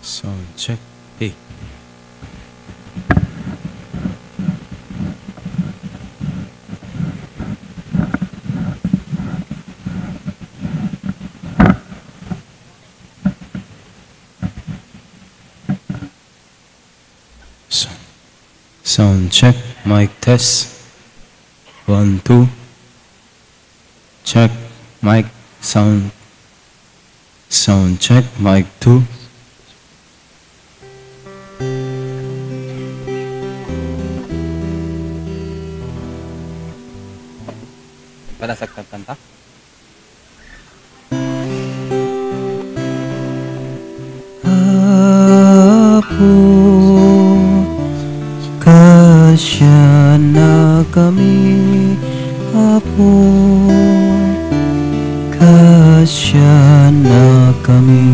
Sound check. Hey. Sound check. Mic test. 1, 2. Check. Mic sound. Sound check. Mic 2. Palasag kanta? Apo kasya na kami, Apo kasya na kami.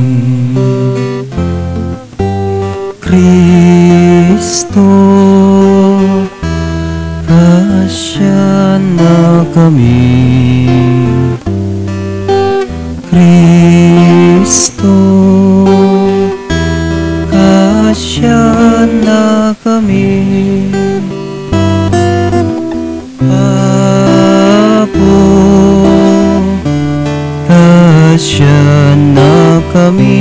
Kristo kasya na kami. Kristo kasya na kami. Apo kasya na kami.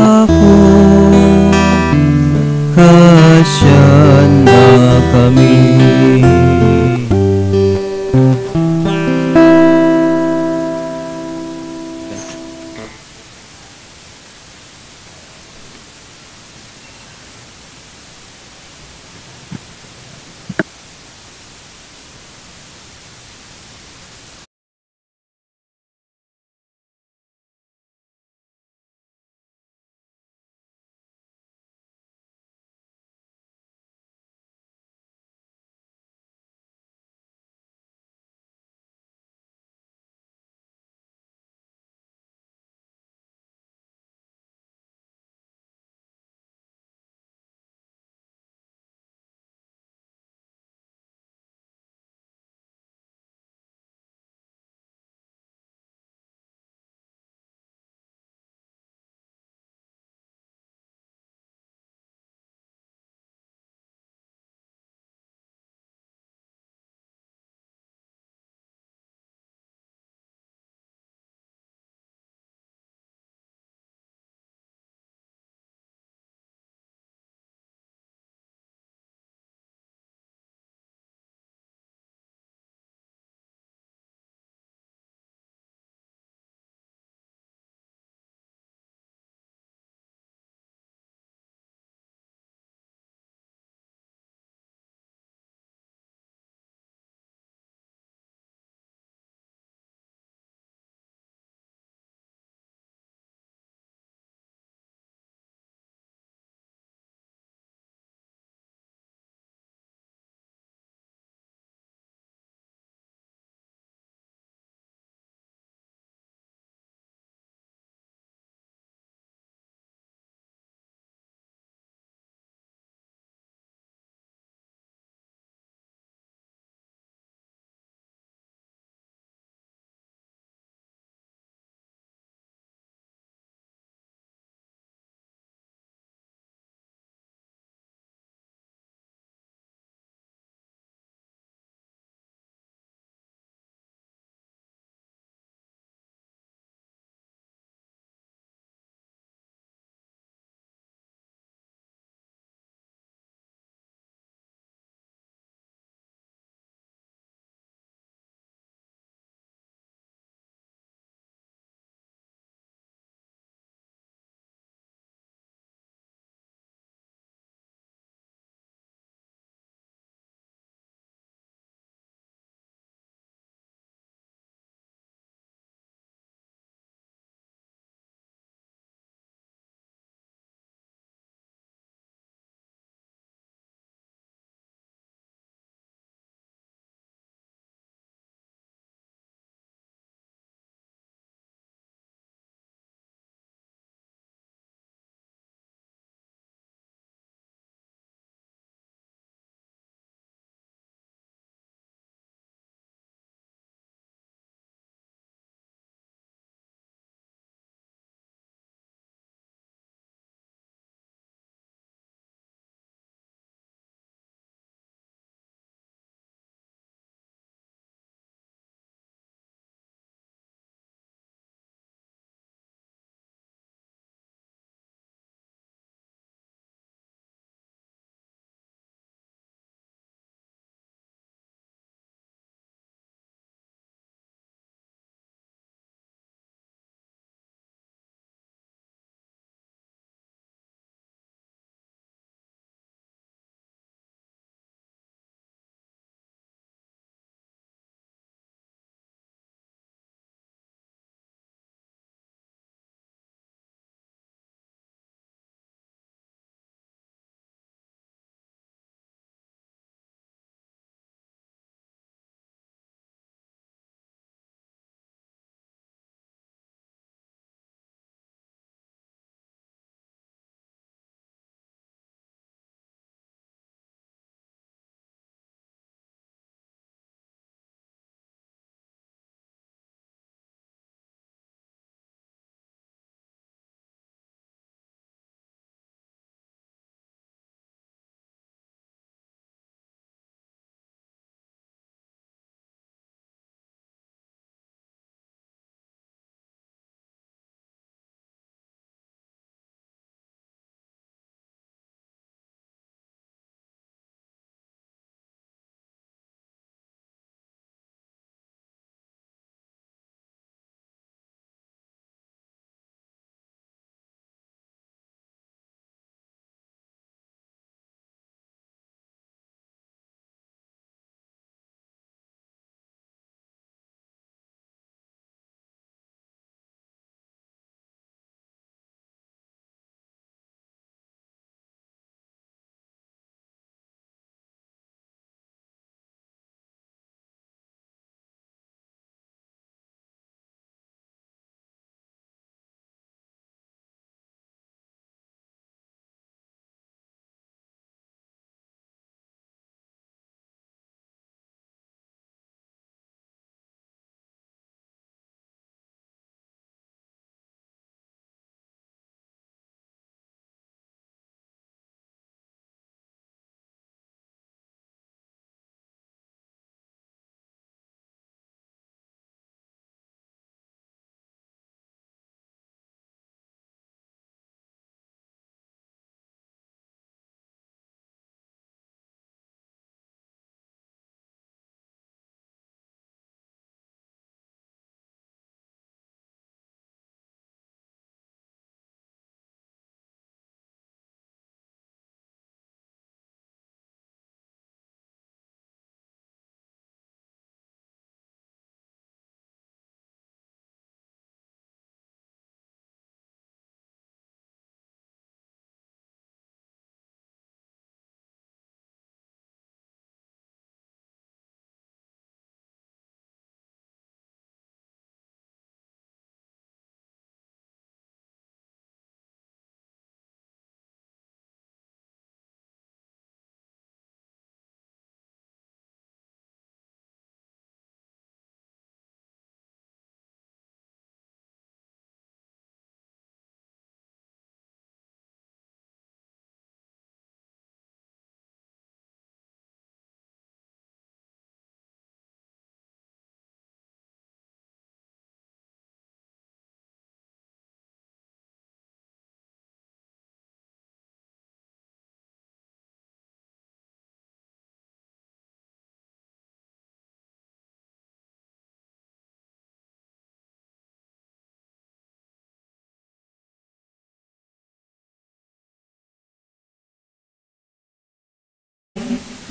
Apo kasya na kami.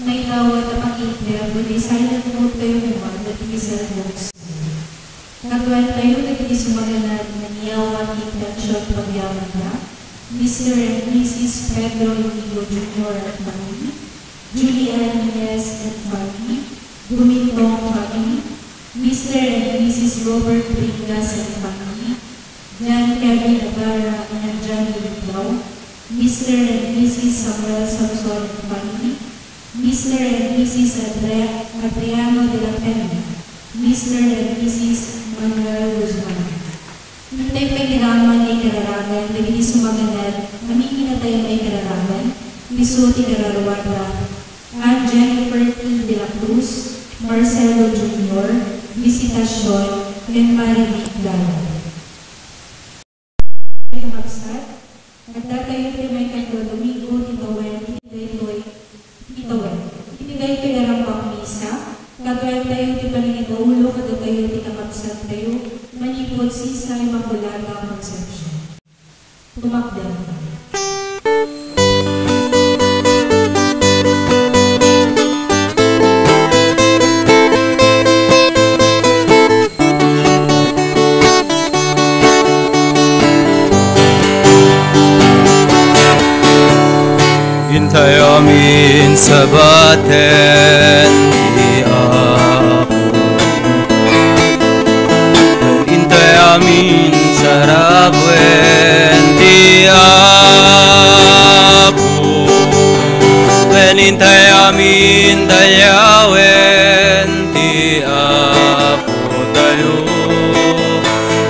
may lawat na pakitya, kundi sana tumot kayo naman at ibisal books. Katuan tayo naging sumaganad na niyawan intention pagyaman na, Mr. and Mrs. Pedro Inigo Jr. at Mami, Julian Inez at Mami, Gumintong Mami, Mr. and Mrs. Robert Pringas at Mami, John Kevin Agarra and John Lindau, Mr. and Mrs. Samuel Samson at Mami, Mr. and Mrs. Adriano de la Pena, Mr. and Mrs. Manuel Guzman. Hintay pagkiraman ay kararaman, naging sumaganad, namingin na tayo ay kararaman, Misuti Kararwata, Ann Jennifer T. de la Cruz, Marcelo Jr., Visitasyon, and Marimik Gala. Magsat, nagtatayo tayo may katlo, Domingo, Titowen, Titowen. Itigay ko na pang misa, katuan tayo di paningitaulo, kadatayo di kamagsat tayo, manipod sisa ay Immaculada Conception. Tumakdan. Hintay amin sa baten di Apo, hintay amin sa rabwen di Apo, hintay amin dayawen di Apo tayo,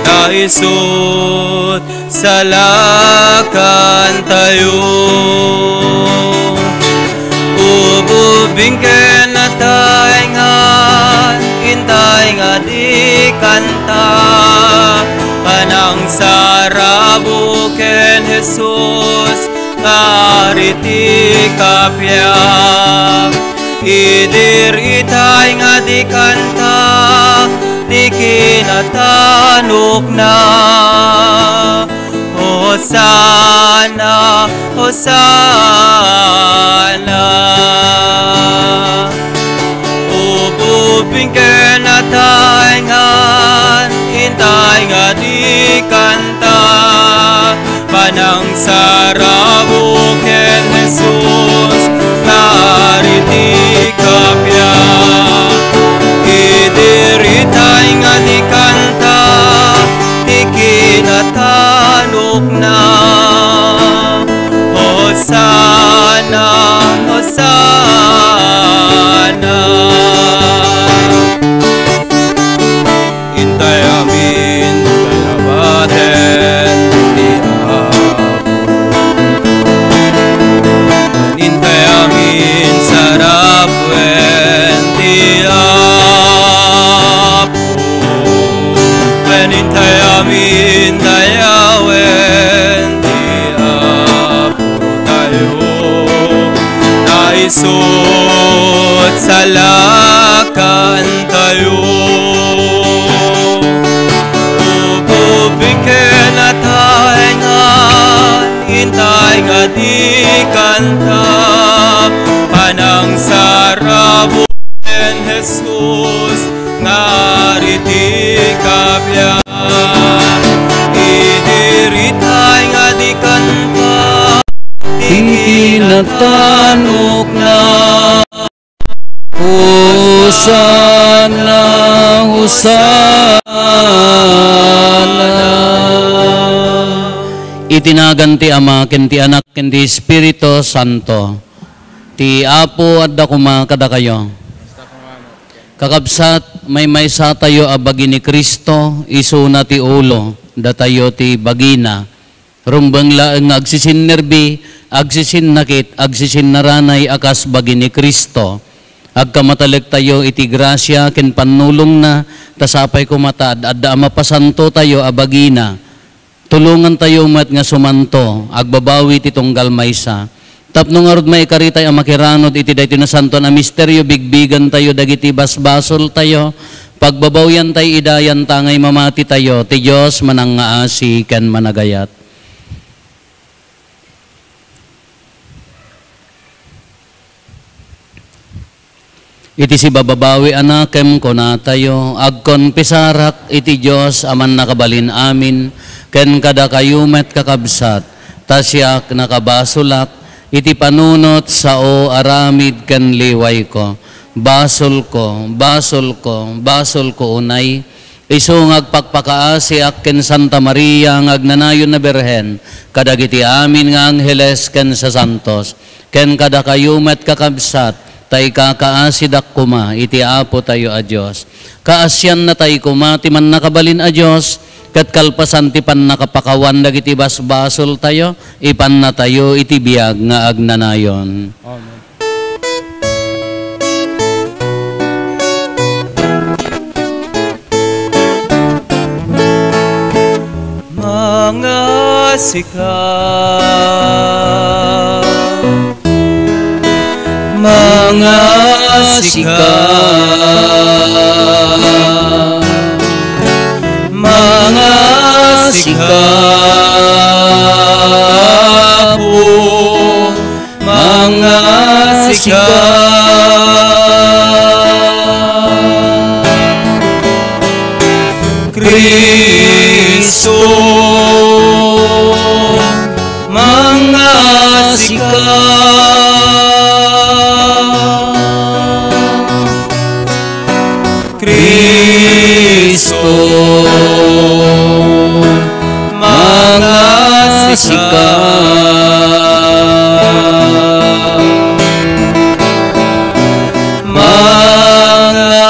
naisot salakan tayo. Ububingken na taingan, intay nga di kanta, kanang sarabuken Jesus, kariti kapya. Idir itay nga di kanta, di kinatanok na. Hosana, Hosana. Ububingken na taingan, hintay nga di kanta, panang sarabuken Jesus, nariti kapya. Idiritay nga di kanta, di kinatanok na. Hosana, Hosana. Intay amin, dayabaten di Apo, intay amin sarapwen di Apo, intay amin dayawen di Apo tayo, naisot salakan tayo. Ububingken na taingan, hintay nga di kanta, panang sarabuken Jesus, nariti kapya. Idiritay nga di kanta, di kinatanok na. Hosana, Hosana. Itinagan ti Ama, ken ti Anak, ken ti Espiritu Santo. Ti Apo at dakuma kada kayo. Kakabsat, may sa tayo abagi ni Kristo, iso na ti ulo, datayo ti bagina. Rumbang laeng agsisin nerbi, agsisin nakit, agsisin naranay akas bagi ni Kristo. Agkamatalag tayo iti grasya, ken panulong na, tasapay kumatad, adda mapasanto tayo abagina. Tulungan tayo mat nga sumanto, agbabawi ti tunggal maysa. Tapno nga rod may karitay ang makiranod iti dayti na santo na misteryo, bigbigan tayo, dagiti basbasol tayo, pagbabawyan tayo, idayan tangay mamati tayo, ti Diyos manang ngaasi ken managayat. Iti si bababawi anakem ko na tayo, agkon pisarak iti Diyos aman nakabalin amin, ken kada kayumet kakabsat, tasyak nakabasulak, iti panunot sao aramid ken liway ko, basol ko, basol ko, basol ko unay, isungag pagpakaasi ken Santa Maria ngagnanayon na Berhen, kadagiti amin nga angheles ken sa santos, ken kada kayumet kakabsat, tay kakaasidak kuma, iti apo tayo a Diyos. Kaasyan na tay kuma, ti man nakabalin a Diyos, kat kalpasan ti pan nakapakawan, dagiti basbasol tayo, ipan na tayo, iti biyag nga agnanayon. Amen. Mga sikat, mga sikat, mga sikat po, mga sikat. Kristo, mga sikat. Kristo, mga sikat. Mga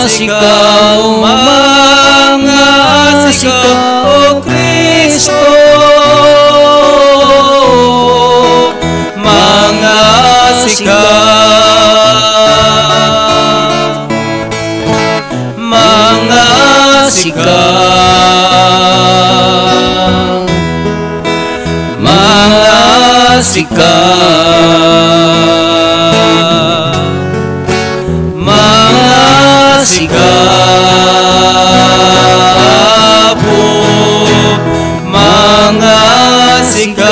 sikat, mga sikat, O Kristo, mga sikat, mga sikat, mga sikat, mga sikat po, mga sikat.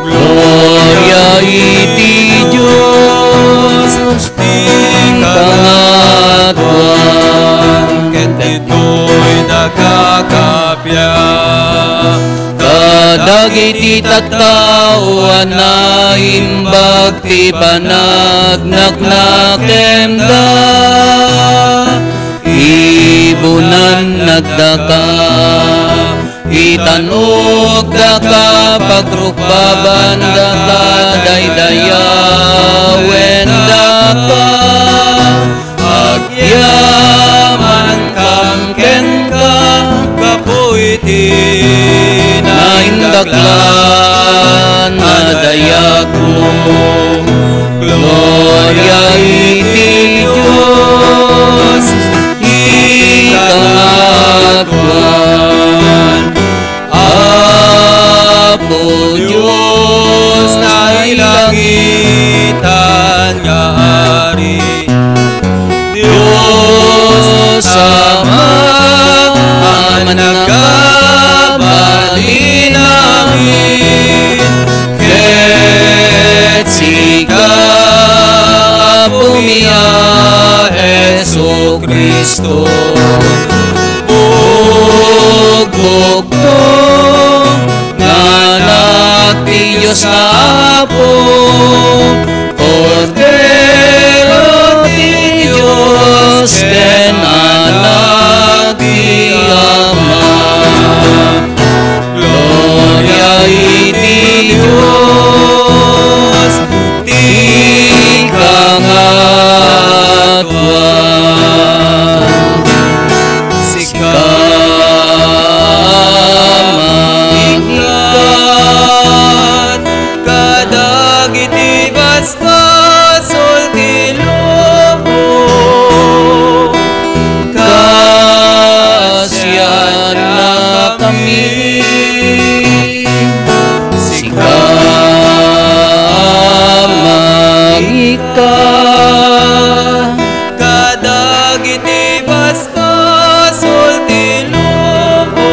Gloria iti Diyos, ikangatuan, ket ito'y nakakapya. Kadagiti tattao na imbag ti panagnaknakemda, ibunan nagdaka, itanog daka pagrukbaban daka daydayawen daka, agyaman kamken ka kapuiti naindaklan nadayag mo. Gloria iti Diyos, ikangatuan, Apo Diyos na ilangitan nga ari, Diyos Ama ang nagkabalin namin, ket sika pumiya Jesu Kristo, bugtong nganak ti Diyos na Apo, Kordero ti Diyos, ken anak ti Ama. Gloria iti Diyos, ti kangatuan, sikamangikat, kadagiti basbasol ti lobo, kasyan na kami, sikamangikat, kadagiti basbasol ti lobo,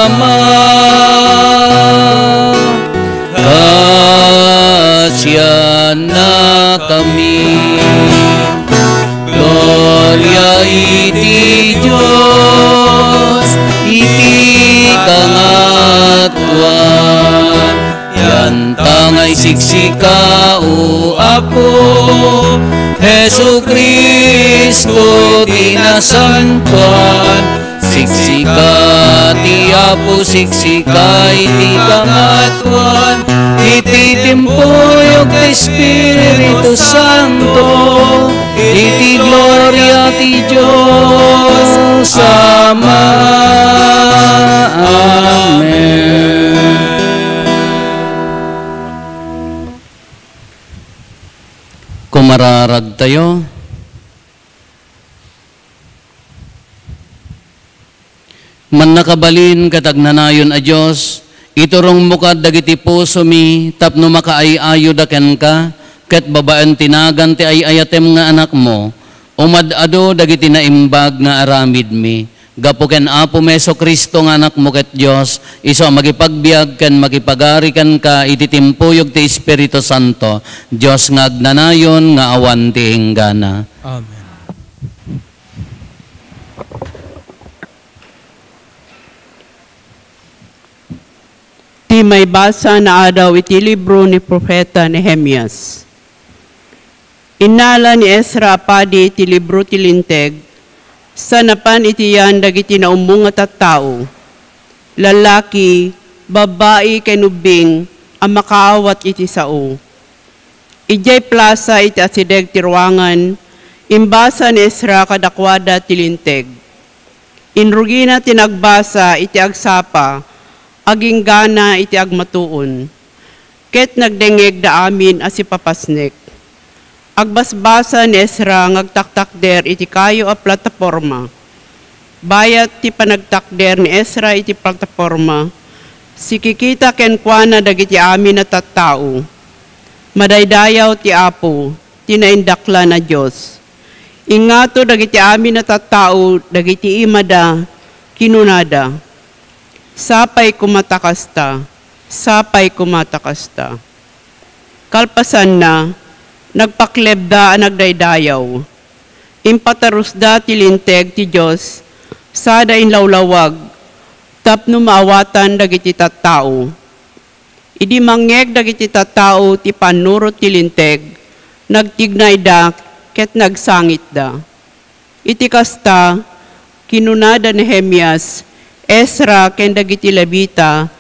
Ama, kasya na kami. Gloria iti Diyos, iti kangatuan. Yan tangay siksika o Apo, Hesu Kristo tinasantuan. Siksika ti Apo, siksika iti kangatuan. Iti timpuyog ti Espiritu Santo, iti gloria ti Diyos Ama. Amen. Kumararag tayo. Man nakabalin katagnanayon a Diyos, iturong mukad dagiti puso mi, tapno makaayayo daken ka, ket babaan tinagan ti ayatem nga anak mo, umadado dagiti naimbag nga aramid mi. Gapo ken Apo Meso Kristo nga anak mo ket Diyos, iso magipagbiag ken makipagari ken ka, iti timpuyog ti Espiritu Santo, Diyos nga agnanayon nga awan ti hinggana. Amen. Ti may basa na adaw iti libro ni Propeta Nehemias. Inala ni Ezra padi iti libro ti linteg, sanapan iti yan dagiti naumong at tao, lalaki, babae kenubing, ang makaawat iti sao. Ijay plaza iti asideg ti ruangan, imbasa ni Ezra kadakwada ti linteg. Inrugina tinagbasa iti agsapa, aging gana iti agmatuon. Ket nagdengeg da amin as ipapasnek. Agbasbasa ni Ezra ngagtaktakder iti kayo a plataforma. Bayat ti panagtakder ni Ezra iti plataforma, sikikita ken kuana dagiti amin na tattao. Madaydayaw ti Apo, tinaindakla na Diyos. Ingato dagiti amin na tattao, dagiti imada, kinunada. Sapay kumatakasta, sapay kumatakasta. Kalpasan na, nagpaklebda nagdaydayaw. Impatarusda ti linteg ti Diyos, sada inlawlawag, tapno maawatan dagiti tattao. Idi mangyeg dagiti tattao ti panurot ti linteg, nagtignay da, ket nagsangit da. Iti kasta, kinunada ni Nehemias, Ezra ken dagiti Levita,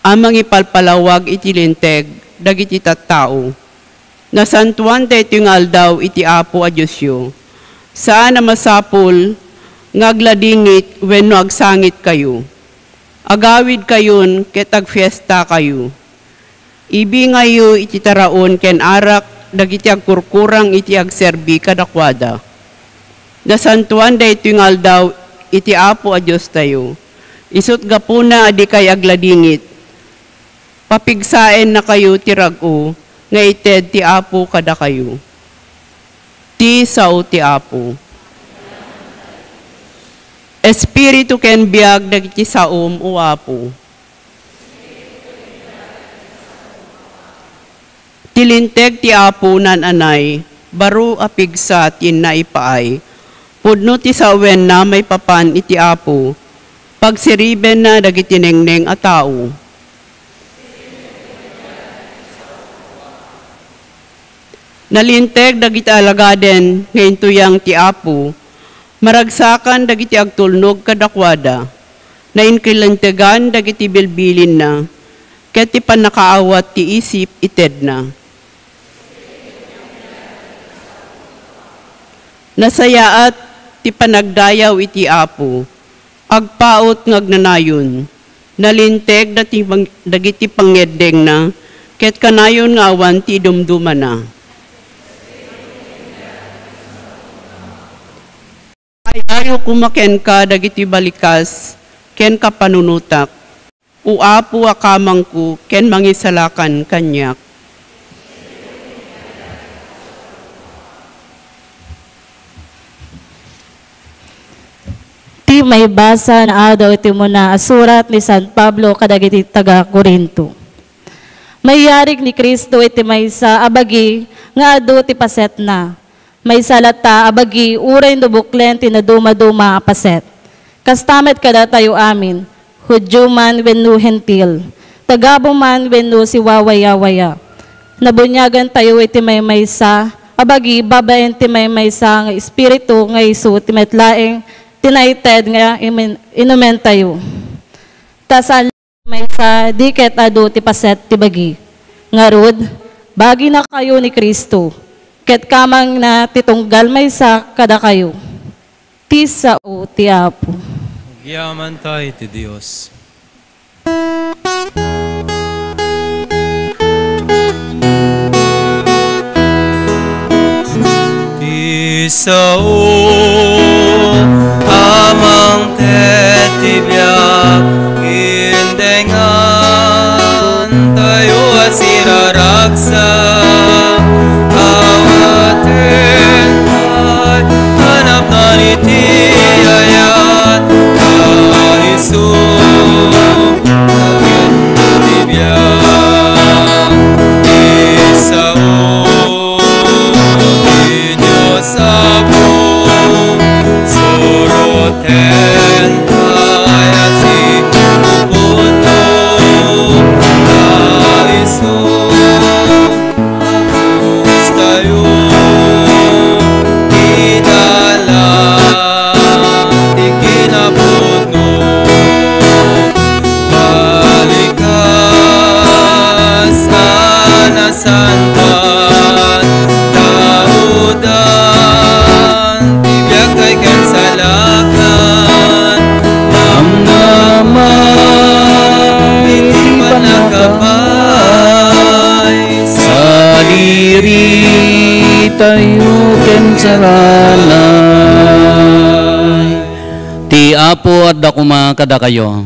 amang ipalpalawag iti linteg, dagiti tattao. Nasantuan dayto yung aldaw iti Apo a Diyosyo. Saan na masapul, ngagladingit wenno agsangit kayo. Agawid kayon ket agfiesta kayo. Ibi ngayo iti taraon ken arak, dagiti agkurkurang iti agserbi kadakwada. Nasantuan dayto yung aldaw iti Apo a Diyos tayo. Isut gapuna adi kay agladingit. Papigsaen na kayo tirago, nga ited ti Apo kada kayo. Ti sao ti Apo. Espiritu ken biag dagiti saom o Apo. Tilinteg ti Apo nan anay, baro apigsa tin naipaay. Pudno ti sawen na may papan iti Apo, pagsiriben na dagiti nengneng a tao. Nalinteg dagiti alagaden ngayon tuyang ti Apo, maragsakan dagiti agtulnog kadakwada, na inkilantegan dagiti bilbilin na, ket ti panakaawat ti isip ited na. Nasayaat ti panagdayaw iti Apo, agpaot ngagnanayon, nalinteg dagiti pangyedeng na, ket kanayon nga awan ti dumduma na. Ayayo kumaken ka dagiti balikas, ken ka panunutak, o Apo akamang ko, ken mangisalakan kanyak. Ti iti may basa na adaw iti mo na asurat ni San Pablo kadagiti taga Corinto. Mayarig ni Kristo iti may sa abagi nga adu ti paset na. May salata abagi uray no buklen ti naduma-duma a paset. Kastamet kada tayo amin, Hudyo man wenno hentil, tagabo man wenno si wawaya-waya. Nabunyagan tayo iti may sa abagi babaen ti may sa nga espiritu nga isu ti metlaeng tinaited nga inumen tayo. Tasan may sa diket adu ti paset ti bagi. Ngarud, bagi na kayo ni Kristo. Ket kamang na titunggal may sa kada kayo. Ti sao ti Apo. Yaman tayo ti Diyos. Isao amang tetibyak indengan tayo asiraraksa awaten at hanap na nitiyayat kaiso agad tibyak Isao Sapo soroten kaya si puputo kaiso apos tayo idala ikinapuno balikas anasantan daudan tibyak kay kansalakan namnamay iti panakabay Saliri tayo ken saranay. Ti Apo at dakuma kada kayo.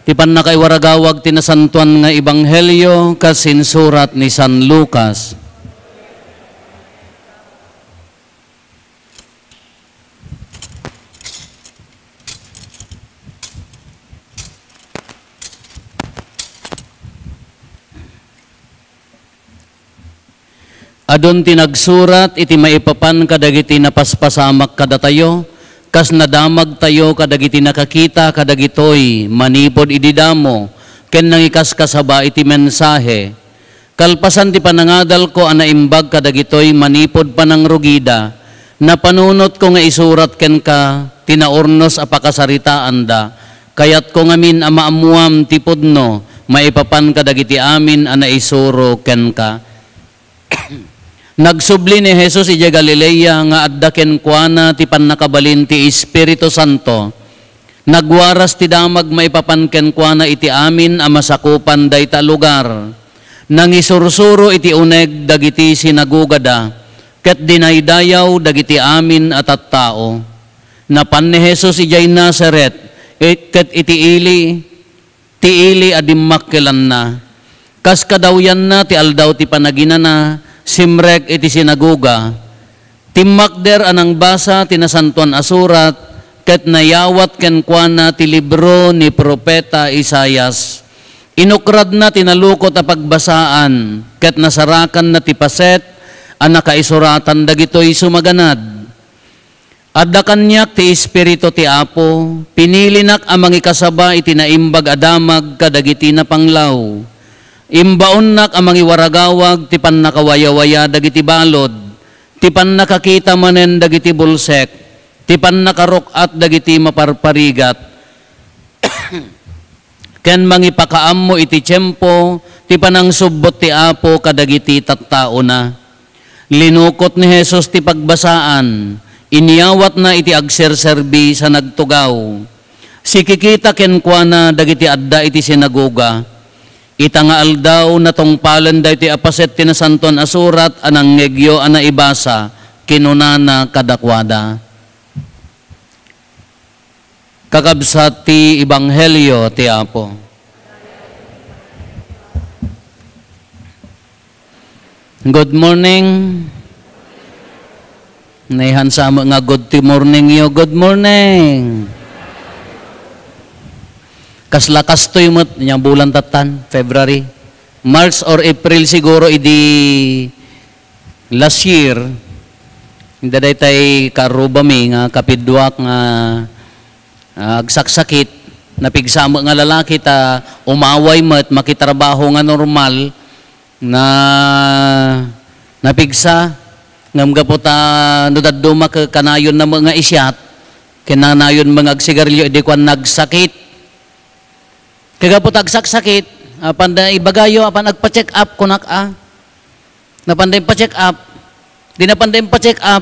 Ti panakay waragawag tinasantuan nga ebanghelyo kasinsurat ni San Lucas. Adon tinagsurat iti maipapan kadagiti napaspasamak kada tayo, kas nadamag tayo kadagiti nakakita kadagitoy manipod ididamo, ken nangikas kasaba iti mensahe. Kalpasan ti panangadal ko anaimbag kadagitoy manipod panangrugida, na panunot ko nga isurat ken ka, tinaornos apakasaritaan da, kayat ko ngamin amaamuam ti pudno, maipapan kadagiti amin anaisuro ken ka. Nagsubli ni Jesus ija Galilea nga adda kenkwana ti pannakabalin ti Espiritu Santo. Nagwaras ti damag maipapan kenkwana iti amin a masakupan dayta lugar. Nangisursuro iti uneg dagiti sinagugada, ket dinaydayaw dagiti amin at tao. Napan ni Jesus ijay Nazaret, ket iti ili adimmak kelan na. Kas kadawyan na ti aldaw ti panaginana, simrek iti sinaguga, timmakder anang basa tinasantuan asurat, ket nayawat kenkwana ti libro ni Propeta Isayas. Inukrad na tinalukot a pagbasaan, ket nasarakan na ti paset, anakaisuratan dagitoy sumaganad. Adda kanyak ti Espiritu ti Apo, pinilinak amang ikasaba iti naimbag adamag kadagiti na panglaw. Imbaon nak amang iwaragawag ti pannakawaya-waya dagiti balod, ti pannakakita manen dagiti bulsek, ti pannakarukat dagiti maparparigat. Ken mangipakaam mo iti tiyempo, ti panangsubbot ti Apo kadagiti tattao na. Linukot ni Jesus ti pagbasaan, iniyawat na iti agserserbi sa nagtugaw. Sikikita kenkwana dagiti adda iti sinagoga. Itangaal daw na tungpalan da iti apaset tinasanton asurat anang ngegyo ana ibasa kinunana kadakwada. Kakabsat ti Ebanghelyo ti Apo. Good morning. Naihan sa nga good morning yo. Good morning. Kaslakas to yung niyang bulan tatan, February. March or April siguro idi last year. Hindi day tay karubami nga kapidwak nga agsaksakit. Napigsama nga lalaki ta umaway met makitrabaho nga normal na napigsa ngam gaputa nudaduma ka kanayon na mga isyat kinanayon mga agsigarilyo di kwan nagsakit kagapot agsaksakit panday ibagayo apan agpa-check up kunak napanday pa-check up di na panday pa-check up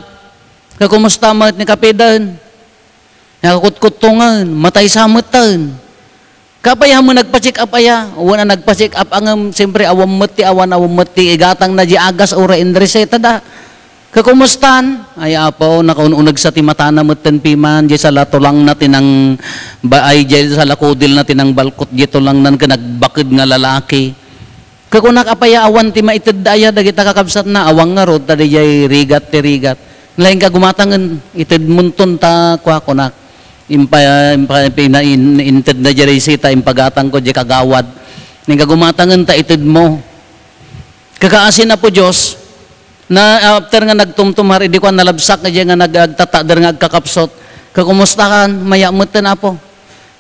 kakumusta mat ni kapidan nakakutkutungan matay sa matan kapaya mo nagpa-check up aya wala nagpa-check up ang siyempre awam mati igatang na di agas ora in reseta da kakumustan ay apo nakaununag sa timatana matan piman di sa lato lang natin ang baay di sa lakudil natin ang balkot dito lang nan ka nagbakid nga lalaki kakunak apaya awan ti maited daya dagita kakabsat na awang nga rod tadi jay rigat ti rigat lain ka gumatangan ited munton ta kwa kunak inted na jay sita impagatang ko jay kagawad ning ka gumatangan ta ited mo kakaasin na po Diyos na after nga nagtumtumar di ko nalabsak nga nga nagtatader nga agkakapsot kakumustahan maya mutan apo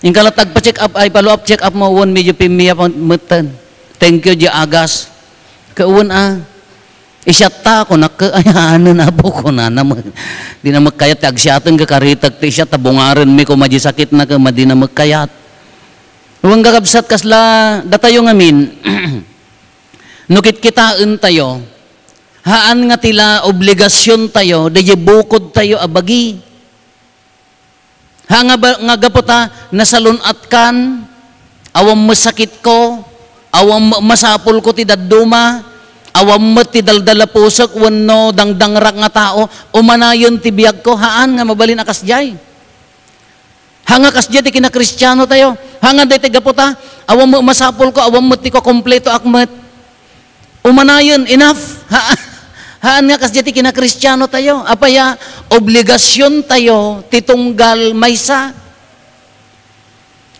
yung kalatag pa check up ay follow up check up mo one medyo pimiya mutan thank you di agas kauwan isyat ta ko nakaayanan na po ko na di na magkayat agsyatan ka karitag ti isyat tabungaran mi ko madji sakit na ka madi na magkayat huwag kakabsat kasla datayo ngamin nukit kitaan tayo haan nga tila obligasyon tayo, dahi bukod tayo abagi. Ha nga gaputa, nasalunat kan, awam masakit ko, awam masapol ko ti dadduma, awam mo ti daldala pusok, wano dangdangrak nga tao, umanayon ti biyag ko, haan nga mabalin akas jay. Hanga kasjay ti kinakristyano tayo, hanga dahi ti gaputa, awam mo masapol ko, awam mo ti ko kompleto akmet, umanayon, enough, haan nga kasjati kinakristyano tayo. Apaya, obligasyon tayo, titunggal maysa.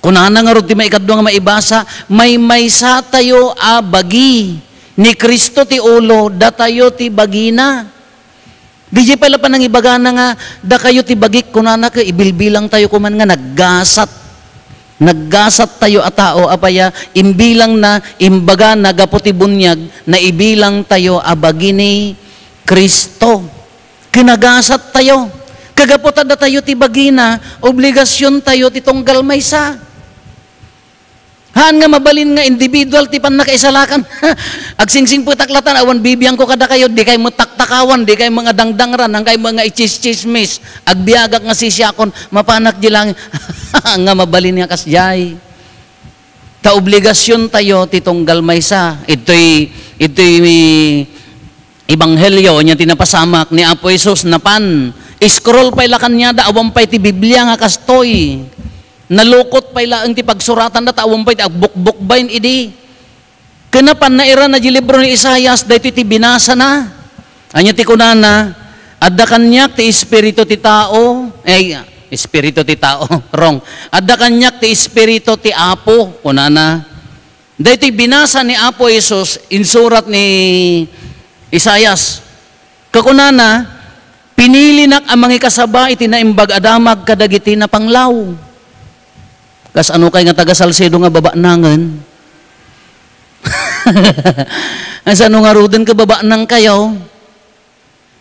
Kunana nga ron, ti maikadwa nga maibasa, may maysa tayo bagi. Ni Kristo ti ulo, da tayo ti bagina. Di pala pa nang ibagana nga, da kayo ti bagik, kunana ka, ibilbilang tayo kuman nga, naggasat tayo at tao, apaya, imbilang na, imbaga na gaputi bunyag, na ibilang tayo abagi ni Kristo. Kinagasat tayo. Kagaputan na tayo ti bagina, obligasyon tayo ti tunggal maysa. Haan nga mabalin nga individual ti pan nakaisalakan. Agsingsing putaklatan, awan bibiyang ko kada kayo, di kayo mataktakawan, di kayo mga dangdangran, ang kayo mga ichis-chismis, agbiagak nga sisyakon, mapanak di lang, nga mabalin nga kasjay. Ta obligasyon tayo ti tunggal maysa. Ito'y Ebanghelyo niya tinapasamak ni Apo Jesus napan scroll pa ila kanya da awam pay ti Biblia nga kastoy nalukot pa ila ang ti pagsuratan da awam pay ti agbukbukbayn idi kenapan na ira na di libro ni Isaias daytoy ti binasa na anya ti kunana adda kanyak ti espiritu ti tao espiritu ti tao wrong adda kanyak ti espiritu ti Apo kunana daytoy binasa ni Apo Jesus in surat ni Isayas, kakunana, pinili nak ang mga kasaba iti na imbag adamag kadagiti na panglaw. Kas ano kay nga taga Salcedo nga baba nangan? As ano nga ruden ka baba nang kayo?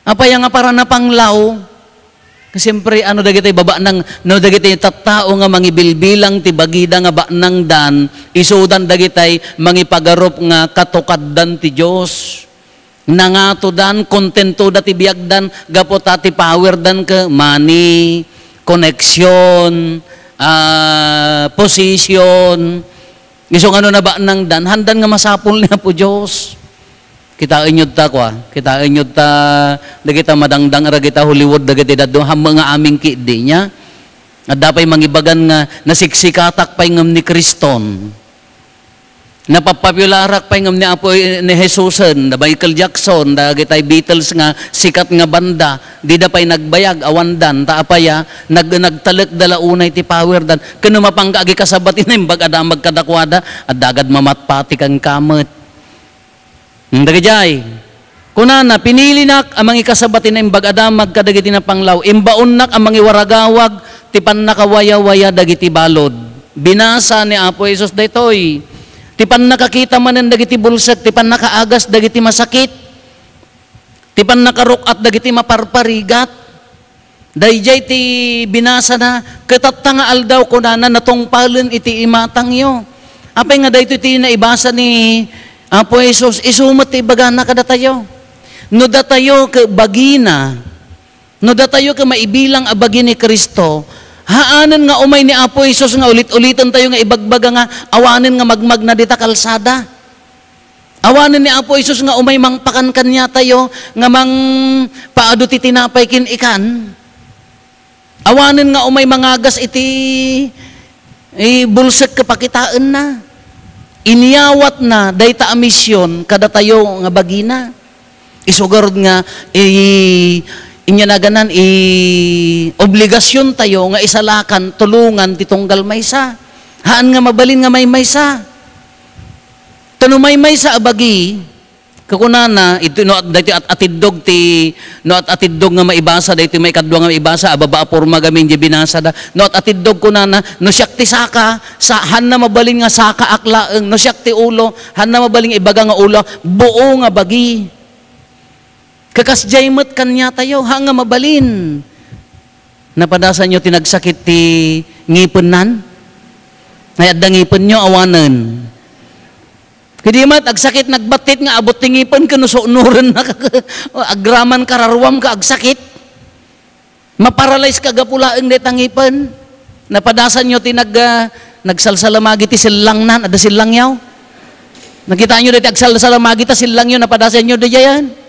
Apaya nga para na panglaw? Siyempre, ano dagiti baba nang, no dagiti tattao nga mangibilbilang ti bagida nga ba nang dan, isudan dagitay mangipagarop nga katukaddan ti Diyos. Nangato dan, kontento dati biagdan, gapota ti power dan ke money, connection, position. Isong ano na ba nang dan, handan nga masapol niya po Diyos. Kitain nyo ta kwa, kitain nyo ta, dagita madangdang ragita Hollywood, dagiti daddo, mga aming kiidi niya. At dapay mangibagan nga, nasiksikatak pay ngam ni Kriston. Napapapularak pa ngam ni Apo ni Jesusen, da Michael Jackson, da gitay Beatles nga sikat nga banda, di da pay nagbayag awandan, ta apaya nagtalek dala unay ti power dan. Kano mapangga agi kasabatin na imbag ada magkadakwada, at dagad mamatpati kang kamet. Dagajay, kunana, pinili nak amang ikasabatin na imbag ada magkadagiti na panglaw, imbaon nak amang iwaragawag, tipan nakawaya-waya dagiti balod. Binasa ni Apo Jesus daytoy. Tipan nakakita man ng dagiti bulsak, tipan nakaagas dagiti masakit, tipan nakarukat dagiti maparparigat. Dayjay ti binasa na, katatta nga aldaw ko na natungpalin iti imatang yo. Apay nga dayto iti naibasa ni Apo Jesus, isumat ti bagana kada tayo. No datayo ke bagina, no datayo ke maibilang abagi ni Kristo, haanan nga umay ni Apo Jesus nga ulit-ulitan tayo nga ibagbaga nga awanin nga magmag na dita kalsada. Awanin ni Apo Jesus nga umay mangpakan kanya tayo nga mang paado ti tinapay kin ikan. Awanin nga umay mangagas iti bulsek kapakitaan na. Iniyawat na dayta a misyon kada tayo nga bagina. Isugarod nga inya na ganan, obligasyon tayo nga isalakan, tulungan, titunggal maysa. Haan nga mabalin nga may maysa. Tano may maysa abagi, kakunana, ito no at atidog ti, no at atidog nga maibasa, dito may kadwa nga maibasa, ababa porma gamin di binasa da, no at atidog kunana, no siyak ti saka, han na mabalin nga saka aklaeng, no siyak ti ulo, han na mabalin ibaga nga ulo, buo nga bagi. Kakasjaymat kanya tayo, hanga mabalin. Napadasan nyo tinagsakit ti ngipunan? Ngayad da ngipun nyo, awanan. Kadi mat, agsakit nagbatit nga, abot ti ngipun, kanusunuran na, agraman kararwam ka, agsakit. Maparalyze ka gapulaeng detang ngipun. Napadasan nyo nagsalsalamagi ti silang nan, ada silang yaw. Nakita nyo dito, agsalsalamagi ta silang yun, napadasan nyo dito yan.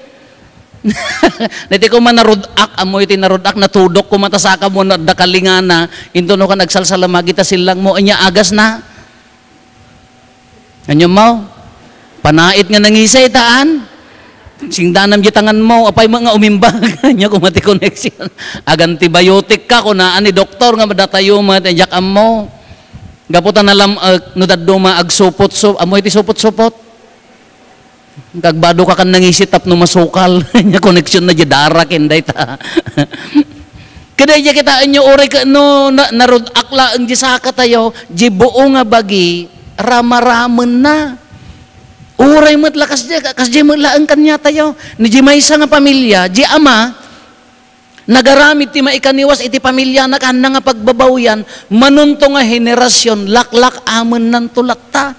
Dati ko man narudak, amoy ti narudak, natudok ko matasaka mo na dakalingana, into no ka nagsalsalamagi ta silang mo, anya agas na. Anyo mo, panait nga nangisay taan, singdanam di tangan mo, apay mga umimbag, anya kumati connection. Agantibiotic ka, kunaan ni doktor nga madatayo mo, tijak mo. Gaputan alam, no daduma, agsupot-supot, amoy ti supot-supot. Kagbado ka kan nangisitap no masukal, nya connection na di darakin dayta. Kada di kita anyo oray ka no narod akla ang di saka tayo, di buo nga bagi ramaramen na. Oray met lakas di kas di laeng kanya tayo. Ni di maysa nga pamilya, di ama nagaramit ti maikaniwas iti pamilya na kanna nga pagbabawyan, manunto nga henerasyon laklak amen nan tulatta.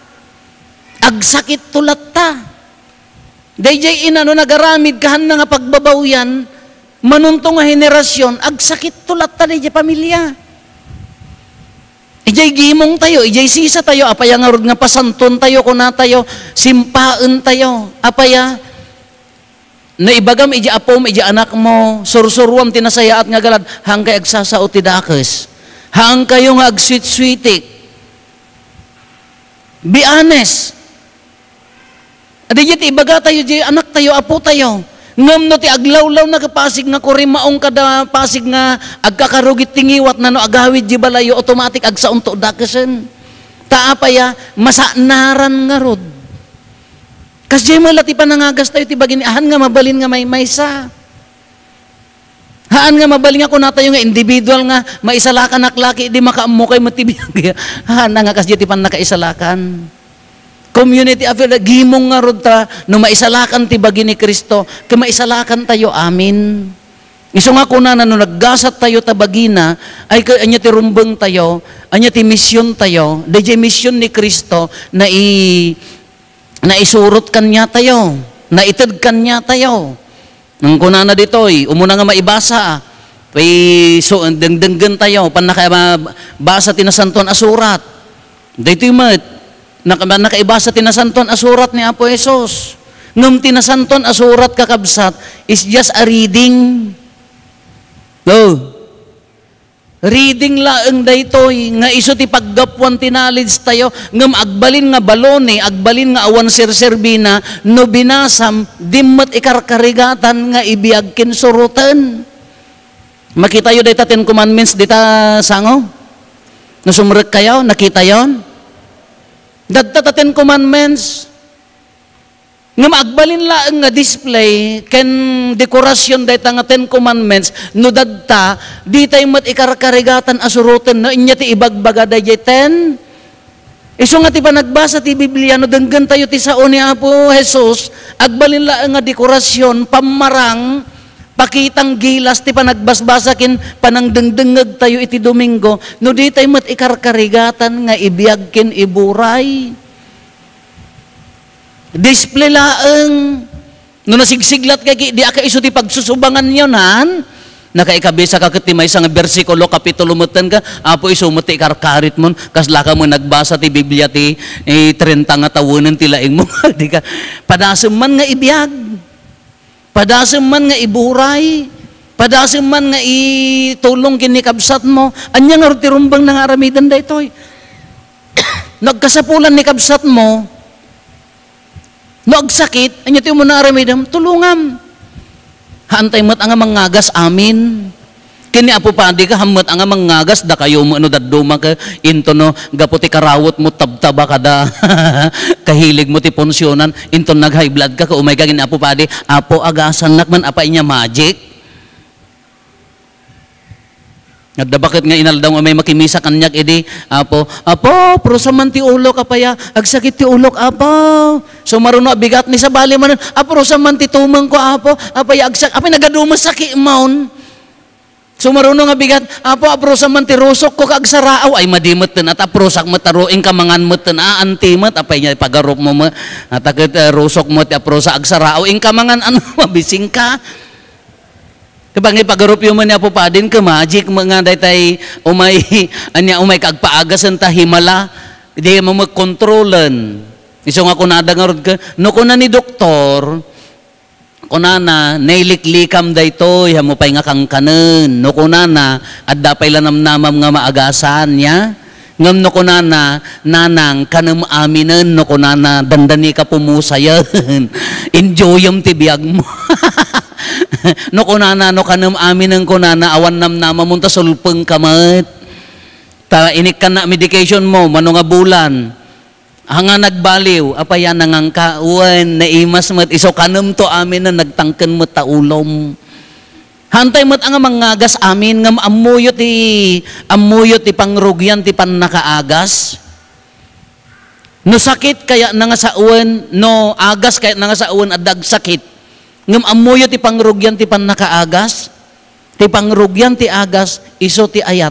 Agsakit tulatta. Dayjay inano nagaramid kahan na nga pagbabawyan, manunto nga henerasyon, agsakit tulat ta dayjay pamilya. Ijay gimong tayo, ijay sisa tayo, apaya nga rod nga pasanton tayo, kuna tayo, simpaan tayo, apaya, naibagam ijay apom, ijay anak mo, sursurwam tinasayaat nga galad, hang kay agsasao ti dakes, hang kayo nga agsweet-sweetik. Be honest. Adi jiti ibaga tayo, anak tayo, apo tayo. Ngam no ti aglawlaw na kapasig nga kurim maong kada pasig nga agkakarugit tingiwat na no agawid di balayo automatic agsaon to dakesen. Taapaya masanaran nga rod. Kasi malati pa nangagas tayo ti bagin ahan nga mabalin nga may maysa. Haan nga mabalin nga kuna tayo nga individual nga maisalakan aklaki di makaammo kay matibiyag. Haan nga kasi ti pan nakaisalakan. Community affair, gimong nga rod ta, no maisalakan ti bagi ni Kristo, kaya maisalakan tayo, amin. Iso nga kuna na, no naggasat tayo ta bagina, ay anya ti rumbeng tayo, anya ti misyon tayo, dayjay misyon ni Kristo, na isurot kanya tayo, na ited kanya tayo. Nung kuna na ditoy, umuna nga maibasa, so, dengdenggan tayo, pan nakabasa tinasanton asurat, daytoy mat, nakaibasa tinasanton asurat ni Apo Jesus. Ngam tinasanton asurat kakabsat is just a reading. No. Reading laeng daytoy nga iso ti paggapuan ti knowledge tayo ngem agbalin nga balone, agbalin nga awan sirserbina no binasam dimmet ikarkarigatan nga ibiyag ken surutan. Makita yo dayta 10 commandments dita sango? No sumrek kayo, nakita yon? Dadta 10 commandments nga maagbalin laeng nga display ken dekorasyon dayta nga 10 commandments no dadta di tay met ikarkarigatan asuruten no inya ti ibagbaga dayjay 10. Isu nga ti panagbasa ti Biblia no denggen tayo ti sao ni Apo Jesus agbalin laeng nga dekorasyon pamarang pakitang gilas ti panagbasbasa ken panangdengdengeg tayo iti Domingo no di tay met ikarkarigatan nga ibiyag ken iburay. Display laeng no nasigsiglat kay di aka isu ti pagsusubangan yonan nakaikabisa ka ket ti maysa nga bersikulo kapitulo meten ka Apo isu met ti karkarit mon kasla ka mo nagbasa ti Biblia ti 30 nga tawonen ti laeng mo di ka padasem man nga ibiyag, padasem man nga iburay, padasem man nga itulong kini kabsat mo anya nga ti rumbang nang aramidan daytoy. Nagkasapulan ni kabsat mo no agsakit, anya ti mo na aramidam, tulungam. Haantay met ang mangagas amin. Kini Apo Padi ka hammet ang mangagas da kayo mo no dadduma ka into no gaputi karawot mo tabtaba kada kahilig mo ti ponsyonan into nag high blood ka umay ka gini Apo Padi, Apo agasan nak man apa inya magic. Ngadda bakit nga inaldaw may makimisa kanyak edi Apo pero sa man ti ulo kapaya agsakit ti ulok Apo so maruno bigat ni sa bali man Apo sa man ti tumeng ko Apo apaya agsak apay nagadumas saki maun so maruno nga bigat Apo sa man ti rusok ko kagsaraaw ay madimet ten at aprosak mataruing kamangan meten antimet apay nya pagarop mo ataket rusok mo ti aprosa agsaraaw ing kamangan ano mabising ka. Kapag ipagarup yung man Apo Padin ka magic mga daytay umay anya umay kagpaagasan ta himala di mo magkontrolan. Iso nga kunada nga rod ka no kuna ni doktor kunana nailiklikam daytoy hamo pay nga kangkanen no kunana adda pay lanamnamam nga maagasan nya ngam no kunana nanang kanam aminen no kunana dandani ka pumusayan enjoyam ti biag mo. No kunana no kanam amin ng kunana awan namnama mo ta sulpeng kamat ta inik ka na medication mo mano nga bulan hanga nagbaliw apaya nangangka uwan naimas mat iso kanam to amin na nagtangken mo ta ulom hantay mat ang mangagas amin ngam amuyo ti pangrugyan ti pannakaagas no sakit kaya nga sa uwan no agas kaya nga sa uwan adag sakit ngam amuyo ti pangrugyan ti pannakaagas, ti pangrugyan ti agas, iso ti ayat.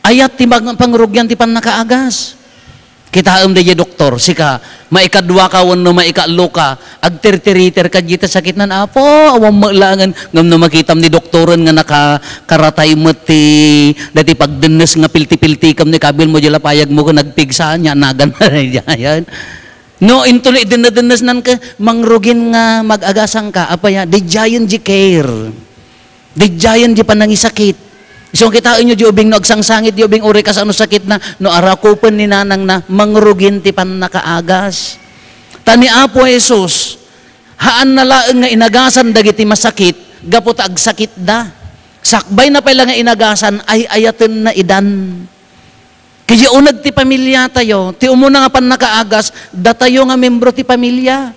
Ayat ti pangrugyan ti pannakaagas. Kita dayi doktor, sika, maikadwa ka wano maikalo ka, agterteriter ka dita sakit nan Apo, awang malangan, ngam no makitam ni doktoran nga nakakaratay mo ti, dati pagdenes nga pilti-pilti kam ni kabil mo dila payag mo ka nagpigsa niya, nagan na yan. No, intuloy dinadenas nan ka, mangrugin nga mag-agasang ka, apaya, di giant di care. Di giant di panangisakit. So, kitain nyo di ubing no agsangsangit, di ubing uri ka sa ano sakit na, no arakupan ni nanang na, mangrugin ti panakaagas. Tani Apo Jesus, haan na laeng nga inagasan dagiti masakit, gapot agsakit da. Sakbay na pala nga inagasan, ay ayaten na idan. Kaya unag ti pamilya tayo, ti umuna nga pan nakaagas, datayo nga membro ti pamilya.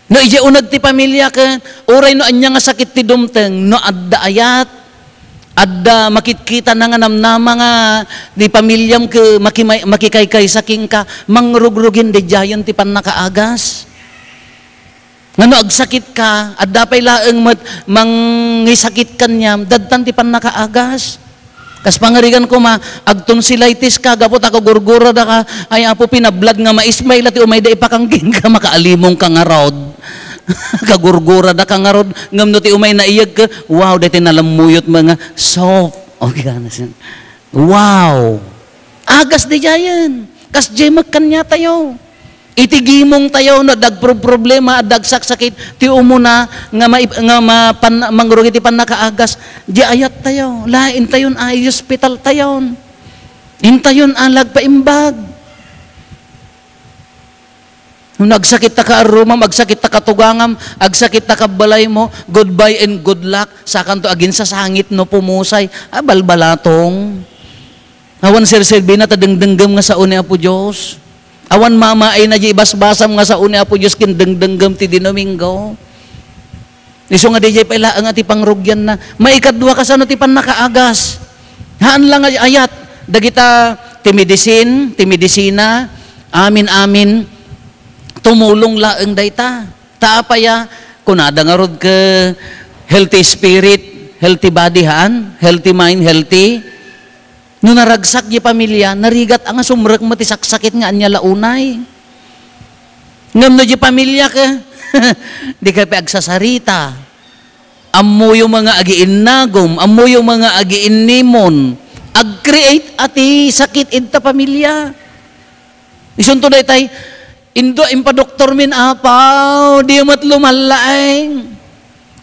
No iya unag ti pamilya ka, uray no anya nga sakit ti dumteng, no adda ayat, adda makitkita na nga namnama nga di pamilyam ka makikaykay saking ka, mangrugrugin di jayon ti pan nakaagas. Ngano agsakit ka, adda pay laeng mangisakit kanyam, dadtan ti pan nakaagas. Kas pangarigan ko agtonsillitis ka, gapot ako gurgura da ka, ay Apo pinablag nga maismay lati umay da ipakangging ka, makaalimong ka nga rod. Kagurgura da ka nga rod, ngam no ti umay naiyag ka, wow, dati nalamuyot mga soft. Okay ka na siya. Wow! Agas di jayan. Kas jemag kanya tayo. Itigimong tayo no dag problema dag saksakit ti umuna nga mangrugit ti panakaagas di ayat tayo lain tayon ay hospital tayon intayon alag paimbag nagsakit ta ka aruma magsakit ta katugangam agsakit ta kabalay mo goodbye and good luck sakan to agin sa sangit no pumusay balbalatong awan sir-serbi na tadengdenggam nga sa uni Apo Diyos. Awan mama ay nadya ibasbasam nga sa uni Apo Diyos kin dengdenggam ti Domingo. Iso nga DJ paila nga ti pangrugyan na. Maikadwa ka sa no ti panakaagas. Haan lang ayat. Dagita ti medisina, amin, tumulong laeng dayta. Taapaya, kunada nga rod ka healthy spirit, healthy body haan, healthy mind, healthy. No naragsak di pamilya, narigat ang sumrek mo ti saksakit nga anya launay. Ngam no di pamilya ka, di ka pagsasarita. Ammo yung mga agiinnagom, ammo yung mga agiinnimon, ag-create ati sakit idta pamilya. Isunto day tay, indo impadoktor min apaw, di mat lumalaing.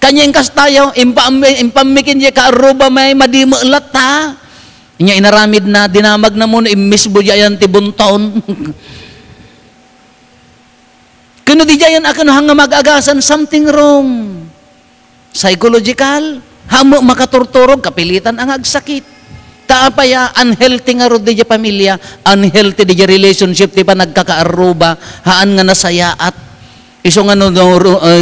Kanyang kastayaw, impamikin di ka aruba may madimulat ta. Inya inaramid na, dinamag na mo na imisbo jayan ti buntaon. Kuno di jayan akan hanga mag-agasan, something wrong. Psychological, hamo makaturturog, kapilitan ang agsakit. Taapaya, unhealthy nga ro di pamilya, unhealthy di relationship, di pa nagkakaaruba, haan nga nasayaat. Iso nga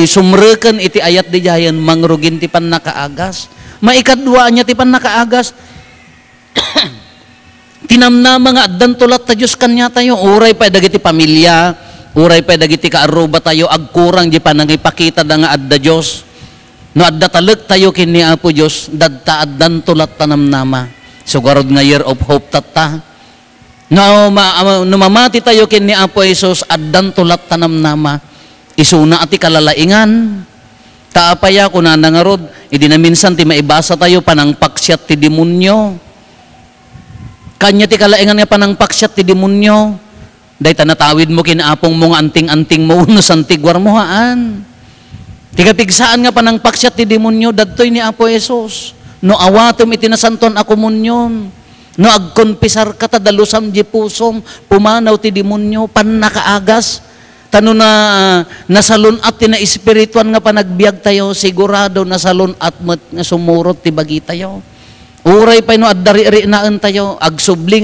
sumrekan iti ayat di jayan, mangrugin ti pan nakaagas. Maikadwa niya ti pan nakaagas, tinamnama nga addan tulat ta Diyos kanya tayo uray pa dagiti pamilya uray pa dagiti kaaruba tayo agkurang di pa nangipakita da nga adda Diyos no adda taleg tayo kini Apo Diyos dadta addan tulat tanamnama sugarod nga year of hope tatta no mamati tayo kini Apo Jesus addan tulat tanamnama isuna ati kalalaingan taapaya kunana nga rod idi na minsan ti maibasa tayo panangpaksyat ti demonyo. Kanya ti kalaingan nga panangpaksyat ti demonyo. Day tanatawid mo kinaapong mo nga anting-anting mo uno santigwar mo haan. Ti kapigsaan nga panangpaksyat ti demonyo dadtoy ni Apo Jesus. No awatom iti nasanton ako munyon. No agkonpisar ka ta dalusam di pusong pumanaw ti demonyo panakaagas. Tano na nasalunat ti na espirituan nga panagbiag tayo sigurado nasalunat met nga sumurot ti bagi tayo. Uray pa no addari naan tayo agsubli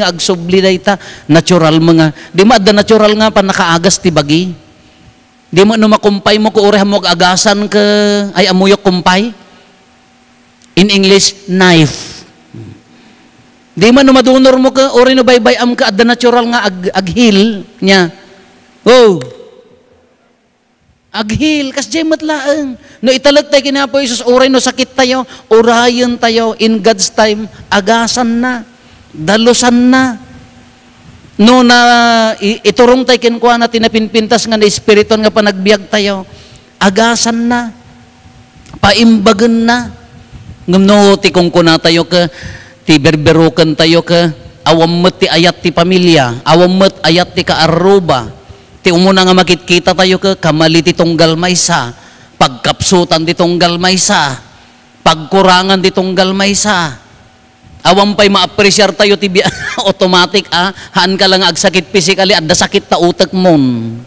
dayta natural mga di ma adda natural nga pa nakaagas ti bagi di mo no makumpay mo ko uray mo agasan ka ay amuyok kumpay in English knife di man no madunor mo ka uray no baybay am ka adda natural nga aghil nya oh aghil kas jemet laeng no italag tayo kina Apo Jesus uray no sakit tayo urayon tayo in God's time agasan na dalusan na no na iturong tayo kinkuha na tinapinpintas nga na espiriton nga panagbiag tayo agasan na paimbagan na ngam no ti kung kuna tayo ka ti berberukan tayo ka awam met ti ayat ti pamilya awam met ayat ti kaaruba ti umuna nga makikita tayo ka kamali ti tunggal maysa, pagkapsutan ti tunggal maysa, pagkurangan ti tunggal maysa. Awang pa'y ma-appreciate tayo ti automatic haan ka lang agsakit physically adda sakit ta utak mon.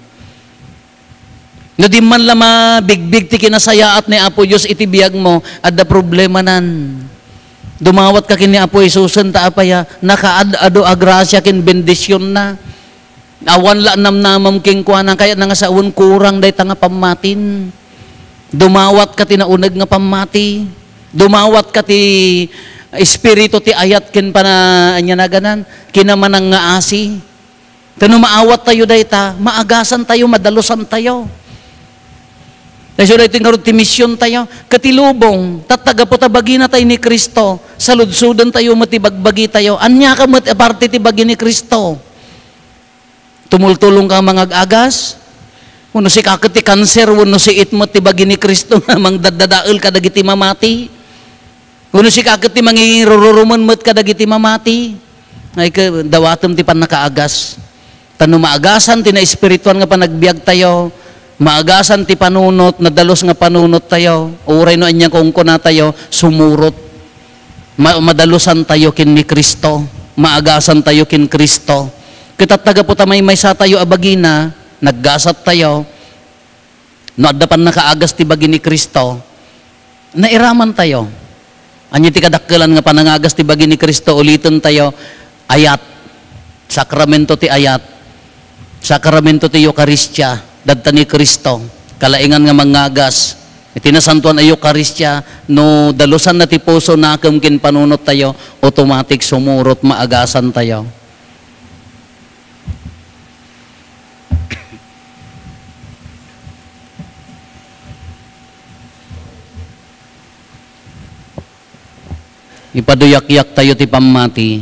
No di man lama bigbig ti kinasayaat ni Apo Diyos iti biyag mo adda problema nan. Dumawat ka kini Apo Jesusen ta apaya nakaad-ado agrasya kin bendisyon na. Awan la namnamam king kuana kaya nga sa awan kurang day nga pamatin. Dumawat ka tinaunag nga pamati. Dumawat ka ti espiritu ti ayat kin pana anya naganan kinamanang nga asi. Tano maawat tayo dayta, maagasan tayo, madalusan tayo. Dahil so dayta nga ti misyon tayo, katilubong, tatagapotabagi na tayo ni Kristo, saludsudan tayo matibagbagi tayo, anya ka aparte ti bagi ni Kristo. Tumultulong ka mga agas, uno si kakati kanser, uno si itmo ti bagi ni Kristo, mang dadadaal ka dagiti mamati, uno si kakati mangiruruman mo't ka dagiti mamati, ay ka dawatom ti panakaagas. Tano maagasan ti na espirituan nga panagbiag tayo, maagasan ti panunot, nadalos nga panunot tayo, uray no anyang kung kuna tayo, sumurot. Madalusan tayo kin ni Kristo, maagasan tayo kin Kristo. Kita taga po tamay may sa tayo abagina, naggasat tayo, no adapan nakaagas ti bagi ni Kristo, nairaman tayo. Anyo ti kadakkelan nga panangagas ti bagi ni Kristo, ulitin tayo, ayat, sakramento ti ayat, sakramento ti Eukaristya, dadta ni Kristo, kalaingan nga mangagas, itinasantuan ay Eukaristya, no dalusan na ti puso na kin panunot tayo, automatic sumurot, maagasan tayo. Ipaduyak-yak tayo ti pamati.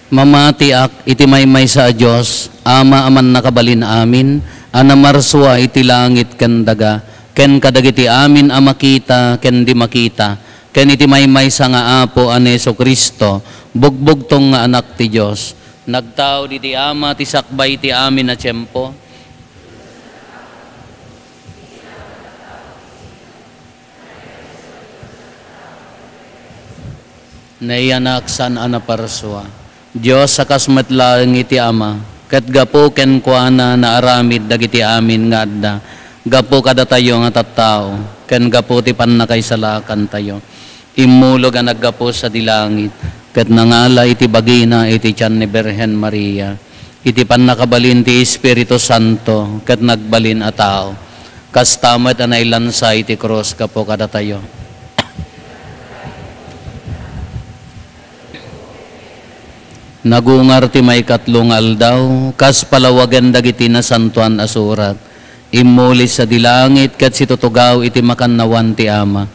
Mamati ak iti maymay sa Diyos, ama aman nakabalin amin, anamarswa iti langit ken daga, ken kadagiti amin a makita, ken di makita, ken iti maymay sa nga apo aneso Kristo, bugbog tong nga anak ti Diyos, nagtao di ti ama ti sakbay ti amin na tiyempo, naiyanak san anaparswa. Diyos sakas matlaeng iti ama, ket gapo ken kuana na aramid dagiti amin nga adda, gapo kada tayo nga tattao, ken gapo ti pannakaisalakan tayo. Immulog nga naggapo sa dilangit, ket nangala iti bagina iti tiyan ni Birhen Maria, iti pannakabalin ti Espiritu Santo, ket nagbalin a tao. Kastamet anay lansay iti cross gapo kada tayo. Nagungar ti may katlong aldaw, kas palawagan dagiti na santuan asurat. Imulis sa dilangit, kat situtugaw iti makannawan ti ama.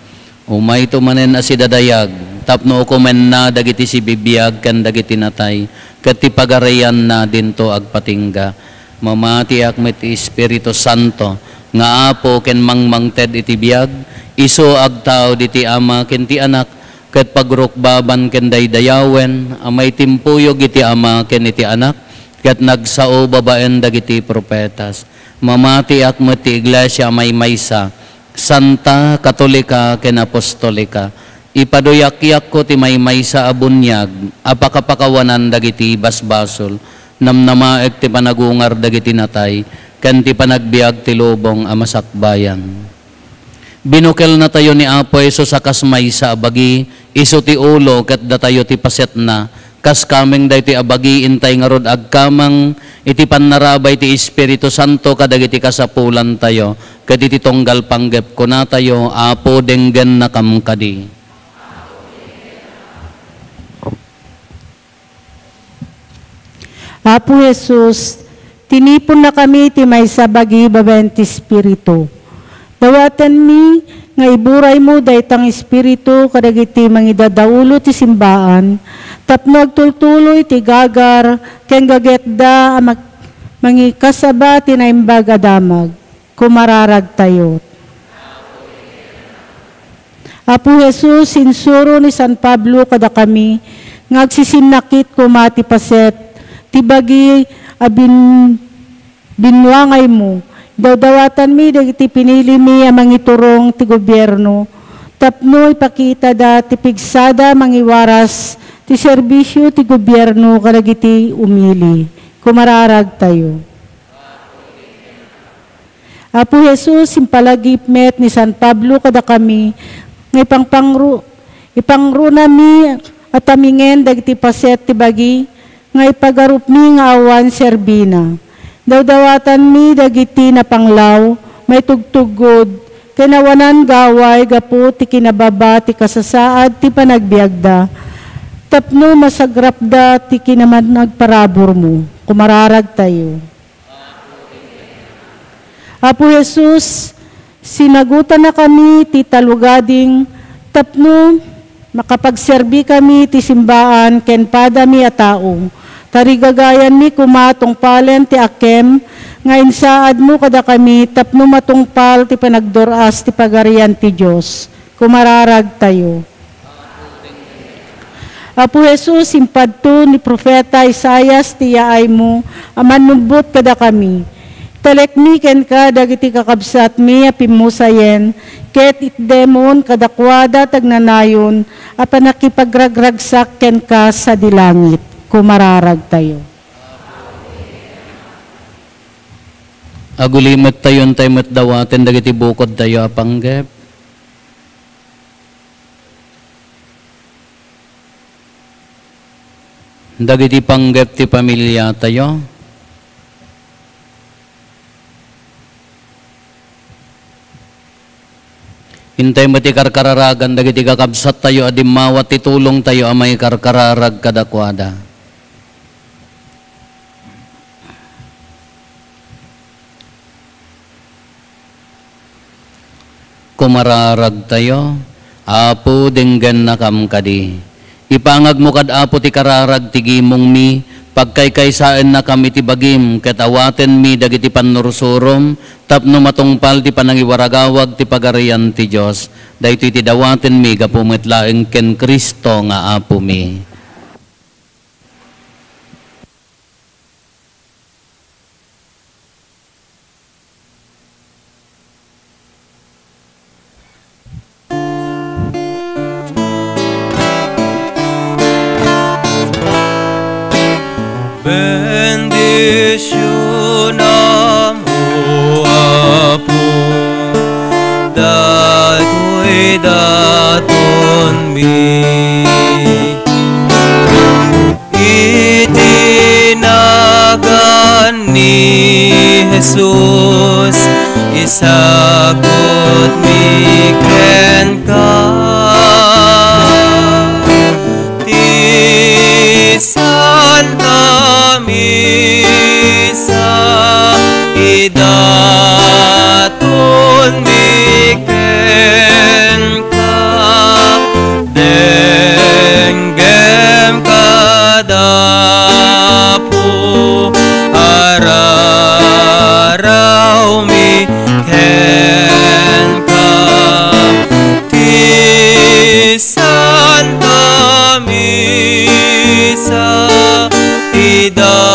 Umay tumanen asidadayag, tapno kumen na dagiti si bibiyag kan dagiti natay, kat ti pagarayan na dinto agpatingga. Mamati ak met Espiritu Santo, nga apo ken mangmangted iti biyag, iso agtao diti ama ken ti anak, ket pagrukbaban ken daydayawen, amay timpuyog iti ama ken iti anak, ket nagsao babaen dagiti propetas. Mamati ak met ti iglesia may maysa, Santa, Katolika, ken Apostolika. Ipaduyak-yak ko ti may maysa a bunyag, apakapakawanan dagiti basbasol, namnamaek ti panagungar dagiti natay, ken ti panagbiag ti lubong a masakbayan. Binukel na tayo ni Apo Hesus sa kasmay sa abagi, iso ti ulo ket datayo ti paset na, kas kameng day ti abagi intay nga rod agkamang iti pannarabay ti Espiritu Santo kadagiti kasapulan tayo, ket iti tonggal panggep ko na tayo, Apo denggen na kamkadi. Apo Jesus, tinipon na kami ti may sabagi babaen ti Espiritu. Dawatan mi nga iburay mo daytang Espiritu kadagiti mangidadaulo ti simbaan, tapno agtultuloy ti gagar ken gagetda mangikasaba ti naimbag adamag, kumararag tayo. Apo Jesus, sinsuro ni San Pablo kada kami, nga agsisinakit kumati paset, ti bagi binwangay mo, dawdawatan mi dagiti pinili mi ang mangiturong ti gobyerno, tapno ipakita da ti pigsada mangiwaras ti serbisyo ti gobyerno kadagiti umili, kumararag tayo. Apo Jesus, impalagip met ni San Pablo kada kami, nga ipangru nami at amingen dagiti paset ti bagi, nga ipagarup mi nga awan serbina. Dawdawatan mi dagiti na panglaw, may tugtugod, kinawanan gaway, gapu ti kinababa, ti kasasaad, ti panagbiagda. Tapno masagrapda, ti kinaman nagparabor mo, kumararag tayo. Apo Jesus, sinagutan na kami, ti talugading, tapno makapagserbi kami, ti simbaan, ken padami a tao. Tarigagayan mi kumatong palen ti akem, nga insaad mo kada kami, tapno matungpal ti panagdoras ti pagarian ti Diyos. Kumararag tayo. Apo Jesus, simpadto ni Propeta Isaias, tiyaay mo, amanubot kada kami. Talekmiken ka, dagiti kakabsat mi, apimusayen, ket itdemon kadakwada tagnanayon, apanakipagragragsak ken ka sa dilangit. Kumararag tayo. Agulimat tayon tayo matdawaten, dagiti bukod tayo apanggep. Dagiti panggep ti pamilya tayo. Hintay mo ti karkararagan, dagiti kakabsat tayo, adimawat ti tulong tayo, amay karkararag kadakwada. Kumararag tayo, Apo denggan na kam kadi. Ipangag mo kad Apo ti kararag ti gimong mi, pagkaykaysaan na kami ti bagim, katawaten mi dagiti panursurom, tapno matungpal ti panangiwaragawag ti pagarian ti Diyos, dahito ti dawaten mi gapumitlaeng ken Kristo nga Apo mi. Bendicionamo, Apo, dato'y daton mi. Itinagan ni Jesus, isagot mi ken ka. Ti Santa Misa, idaton mi ken ka, denggem kadapo, araraw mi ken ka. Ti Santa Misa, idaton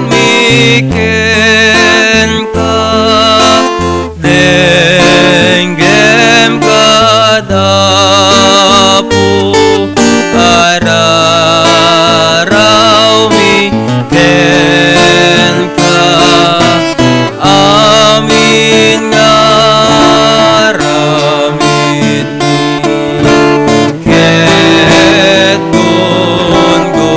mi ken ka, denggem kadapo, araraw mi ken ka. Amin ngaramid mi, ket gungunay.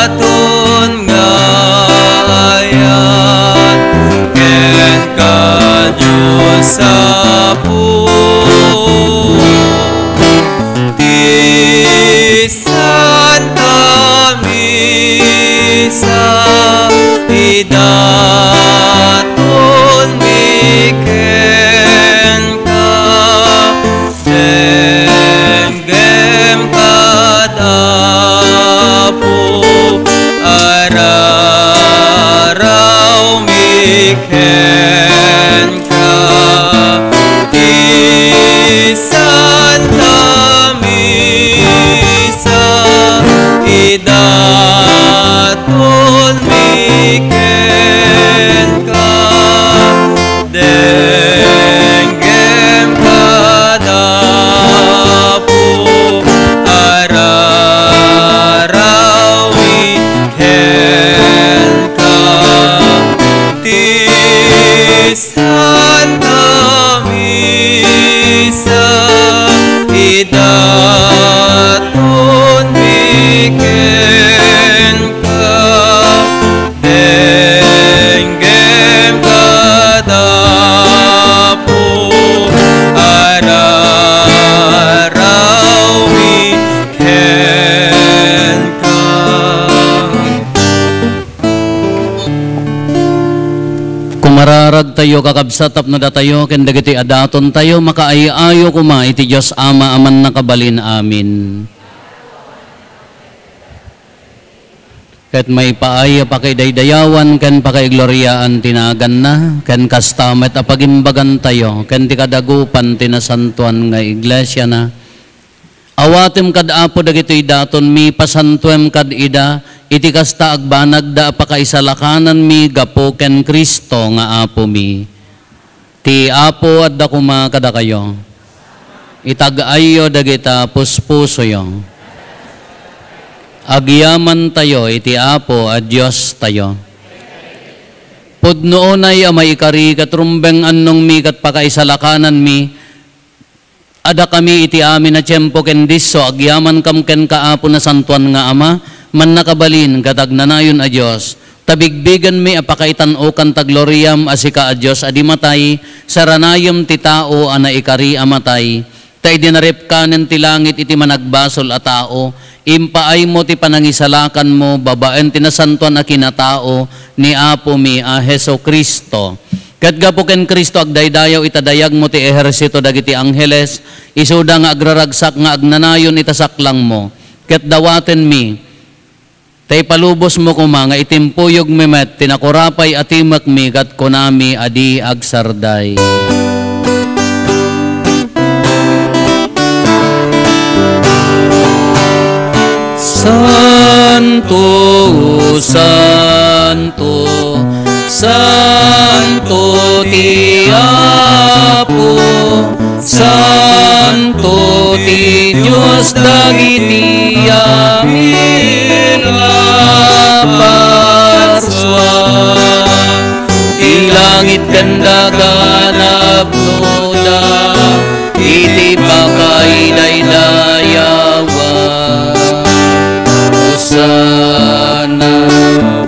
Maidaton nga ayat, ket ka Diyos Apo. Ti Santa Misa, idaton mi ken ka, denggem kadapo, araraw mi ken ka. Ti Santa Misa, idaton mi ken ka, denggem kadapo, araraw mi ken ka. Ti Santa Misa, idaton mi ken ka, denggem kadapo, araraw mi ken ka. Kumararag tayo kakabsatap na datayo, ken dagiti adaton tayo, makaayayo kuma iti Diyos Ama aman nakabalin amin. ket may paaya pakidaydayawan ken pakigloryaan tinagan na ken kastamet apagimbagan tayo ken ti kadagupan tinasantuan nga iglesia na awatem kad apo dagitoy daton mi pasantuem kad ida iti kasta agbanag da apakaisalakanan mi gapo ken Kristo nga apo mi ti apo adda kuma kada kayo itag-ayo dagita puspuso yo agyaman tayo iti apo at Diyos tayo. Pudnoonay amay ikari katrumbeng annong mi kat pakaisalakanan mi, ada kami iti amin na tiyempo ken diso, agyaman kam ken kaapo na santuan nga ama, man nakabalin katagnanayon a Diyos, tabigbigan mi apakaitanukan tagloriam asika a Diyos adi matay, saranayom ti tao ana ikari amatay, tay dinarip kanen ti langit iti managbasol a tao, impaay mo ti panangisalakan mo, babaen tinasantuan a kinatao, ni Apo mi a Heso Kristo. Ket gapo ken Kristo agdaydayaw itadayag mo ti ehersito dagiti angheles, isuda nga agraragsak nga agnanayon itasaklang mo. Ket dawaten mi, tay palubos mo kuma nga itimpuyog memet, tinakurapay atimak mi kat konami adi agsarday. Santo, Santo, Santo ti Apo, Santo ti Diyos dagiti amin aparswan, ti langit kandagan abnoda, iti pakaiday-dayawan. Hosana,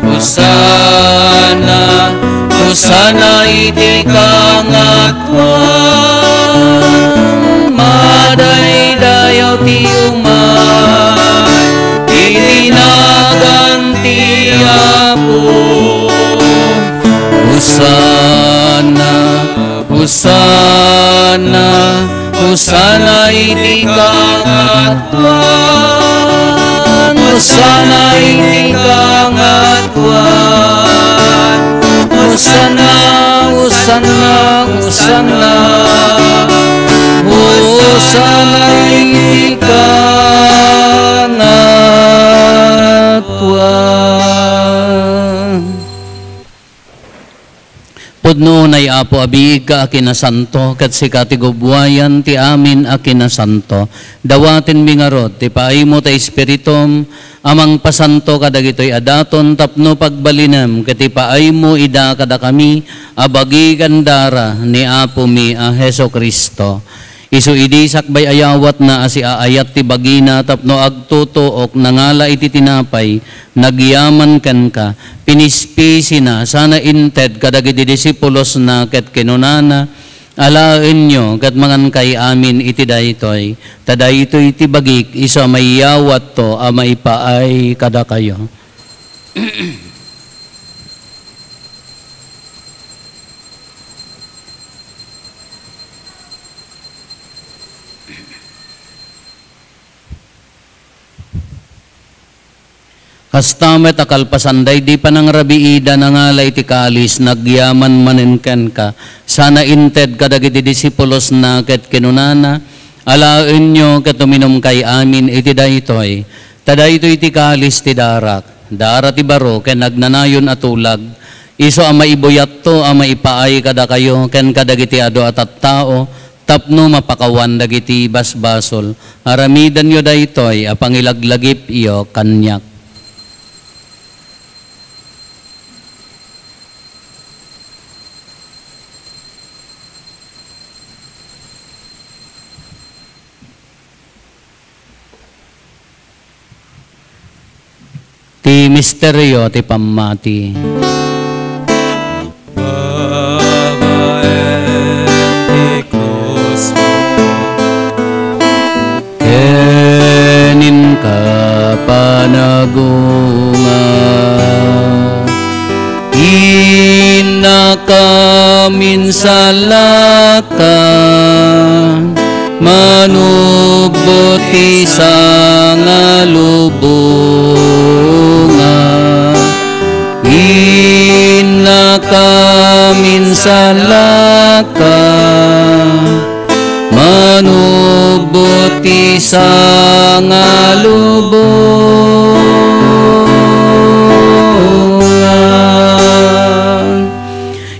Hosana, Hosana iti kangatwan, madaydayaw ti umay, itinaganti Apo. Hosana, Hosana, Hosana iti kangatwan, Hosana iti kangatwan, Hosana, Hosana, Hosana, Hosana iti kangatwan. Pudno nay Apo abig ka akinasanto, kat si katigubwayan ti amin akinasanto. Dawatin mi nga rod, ti paimo ta espiritum, amang pasanto kadagitoy adaton, tapno pagbalinem, kat ti paimo ida kada kami, abagi gandara ni Apo mi a Heso Kristo. Isu idi sakbay ayawat na asi aayat ti bagina tapno agtutuok nangala iti tinapay nagyaman ken ka pinispisi na sana inted kadagiti disipulos na ket kinunana alaen nyo ket mangan kay amin iti daytoy tadaytoy iti bagik isu mayawat to a maipaay kada kayo. Kastamet akalpasanday di pa nang rabiida nangalay ti kalis nagyaman maninken ka sana inted kadagiti disipulos na ket kinunana alaen nyo ket uminom kay amin iti daytoy tadaytoy ti kalis ti darak dara ti baro ken nagnanayon atulag iso a maibuyat to a maipaay kada kayo ken kadagiti ado at tao tapno mapakawan dagiti basbasol aramidan yo daytoy a pangilaglagip iyo kanyak. Ti misteryo ti pamati. Babaen ti krus mo, Kenin ka panagunga, inakamin sa lakan, manubuti sa ngalubungan. salaka manubuti sa ngalubongan.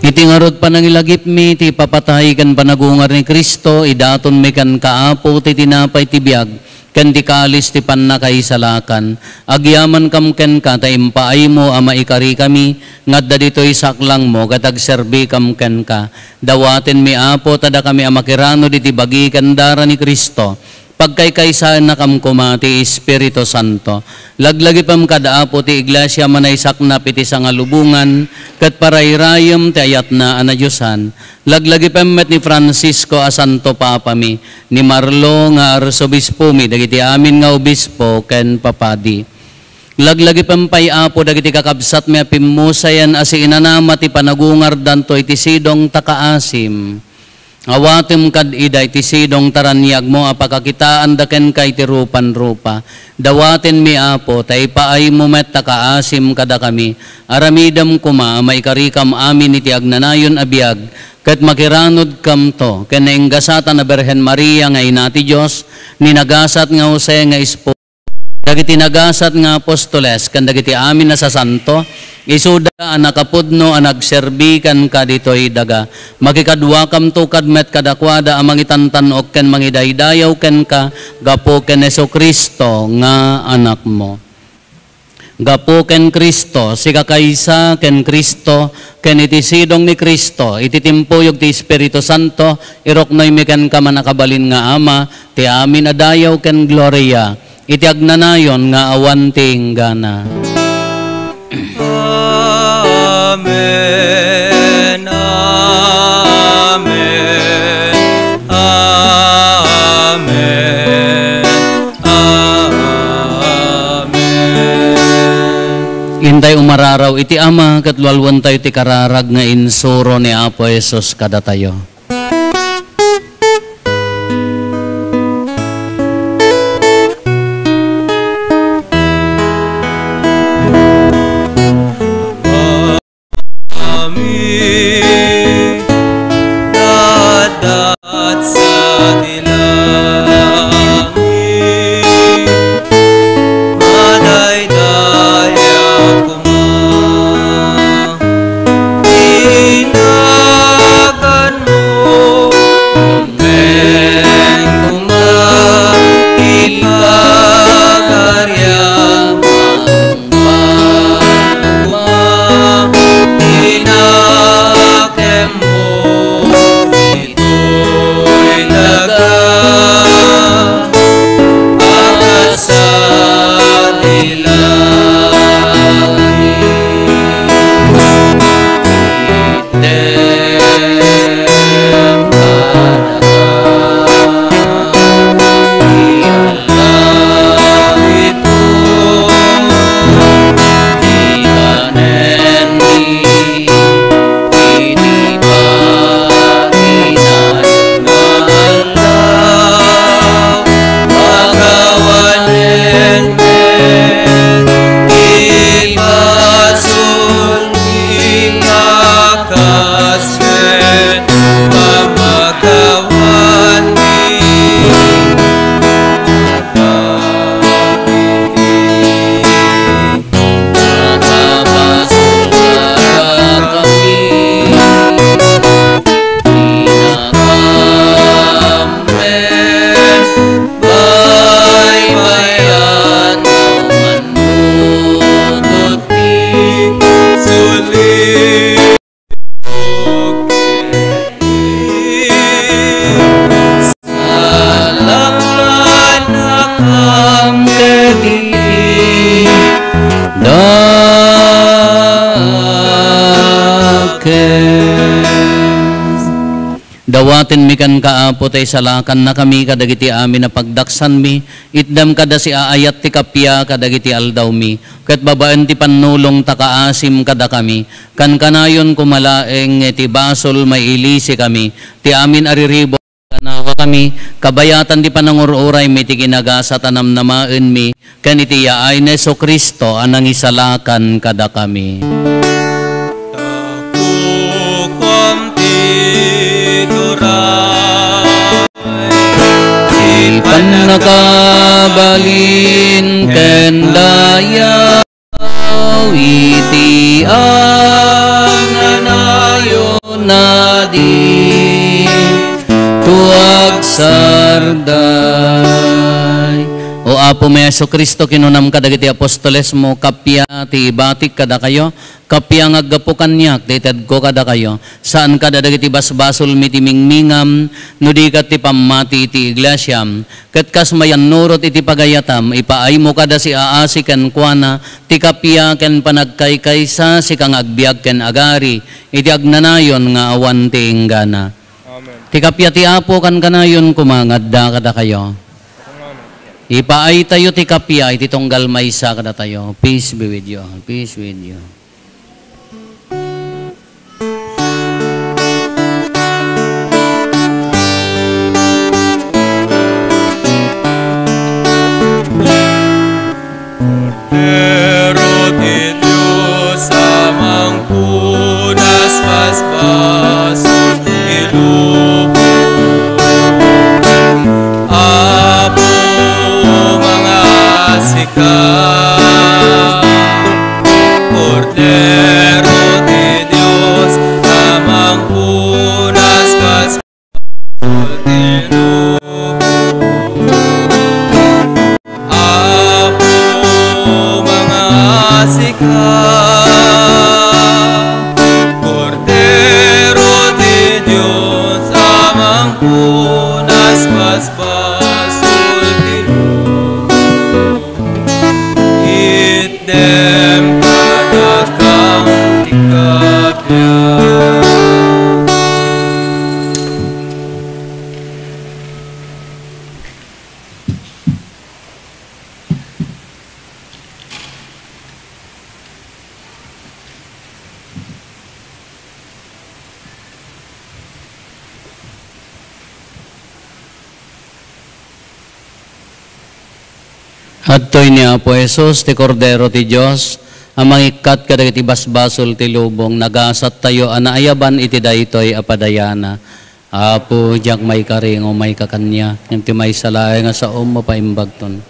Iti ngarod panangilagip mi, ti papatay kan panagungar ni Kristo, idaton mi kan kaapo, ti tinapay ti biyag, kan ti kalis ti panakaisalakan. Agyaman kam ken ka, ta impaay mo, ama ikari kami, ngadda dito'y saklang mo, katag serbi kam ken ka. Dawaten mi apo, tada kami amakirano diti bagi kandara ni Kristo. Pagkaykaysahan na kam kumati Espiritu Santo. Laglagi pam kada apo ti iglesia manaysak na piti sa ngalubungan, kat parayrayam ti ayat na anadyosan. Laglagi pam met ni Francisco a Santo Papa mi, ni Marlo nga arsobispo mi, dagiti amin nga obispo ken papadi. Laglagi pam pay apo dagiti kakabsat mi apimusayan asi inanama ti panagungar danto iti sidong takaasim. Awatim kad ida iti sidong taranyag mo apakakitaan daken kay ti rupan-rupa. Dawaten mi apo, tay paay mo met takaasim kada kami. Aramidam kuma, maikarikam amin iti agnanayon abiyag. Kat makiranod kam to, kenainggasatan na Berhen Maria nga ina ti Diyos, ninagasat nga Jose nga ispo. Dagiti nagasat nga apostoles, kan dagiti amin na sa santo, isuda nakapudno anagserbi kan ka dito'y daga. Makikadwa kam to kadmet kadakwada amang itantanok ken mangidaydayaw ken ka, gapo ken Jesucristo nga anak mo. Gapo ken Kristo, si kakaysa ken Kristo, ken iti sidong ni Kristo, iti timpuyog ti Espiritu Santo, iroknoy mi ken ka manakabalin nga ama, ti amin adayaw ken gloria. Iti agnanayon nga awanting gana. Amen, amen, amen, amen. Intay umararaw iti ama, katlualwan tayo ti kararag nga insuro ni Apo Jesus kada tayo. Dawaten mi kan kaapo tay salakan na kami kadagiti amin na pagdaksan mi, itdam kada si aayat ti kapya kadagiti aldaw mi, ket babaan ti pannulong takaasim kada kami, kan kanayon kumalaeng ti basol may ilisi kami, ti amin ariribo kanawa kami, kabayatan di panangururay mi ti ginagasa tanam namaen mi, kan iti yaay na Jesucristo anang isalakan kada kami. Takukom Di panakabalin ken dayaw iti ang nanayon na di tuag sarday. O Apo may Yesu Kristo, kinunam ka dagiti apostoles mo, kapya ti ibatik kada kayo, kapya nga gapukan niyak, tited ko kada kayo, saan kada dagiti basbasol mitimingmingam, nudi kat ti pamati ti iglesyam, kat kas mayan nurot iti pagayatam, ipaay mo kada si aasi ken kuana, ti kapya ken panagkaykaysa, si kang agbiag ken agari, iti agnanayon nga awan ti inggana. Ti kapya ti Apo kan kanayon kumangadda kada kayo. Ipaay tayo ti kapya, iti tunggal maysa kada tayo. Peace be with you. Peace with you. Pero ti Diyos amang punas paspas ilubo. Apo mga sikat, Cordero ti Diyos amang punas paspas ilubo. Apo mga sikat, Cordero ti Diyos amang punas paspas ilubo. Item kanakang ikapya. Adtoy ni Apo Jesus, ti Kordero ti Diyos, ang mangikat ka dagiti basbasol ti lubong, nagasat tayo, anaayaban iti daytoy apadayana. Apo, diyak may karing o may kakanya, yung ti may salay nga sa mapaimbagton.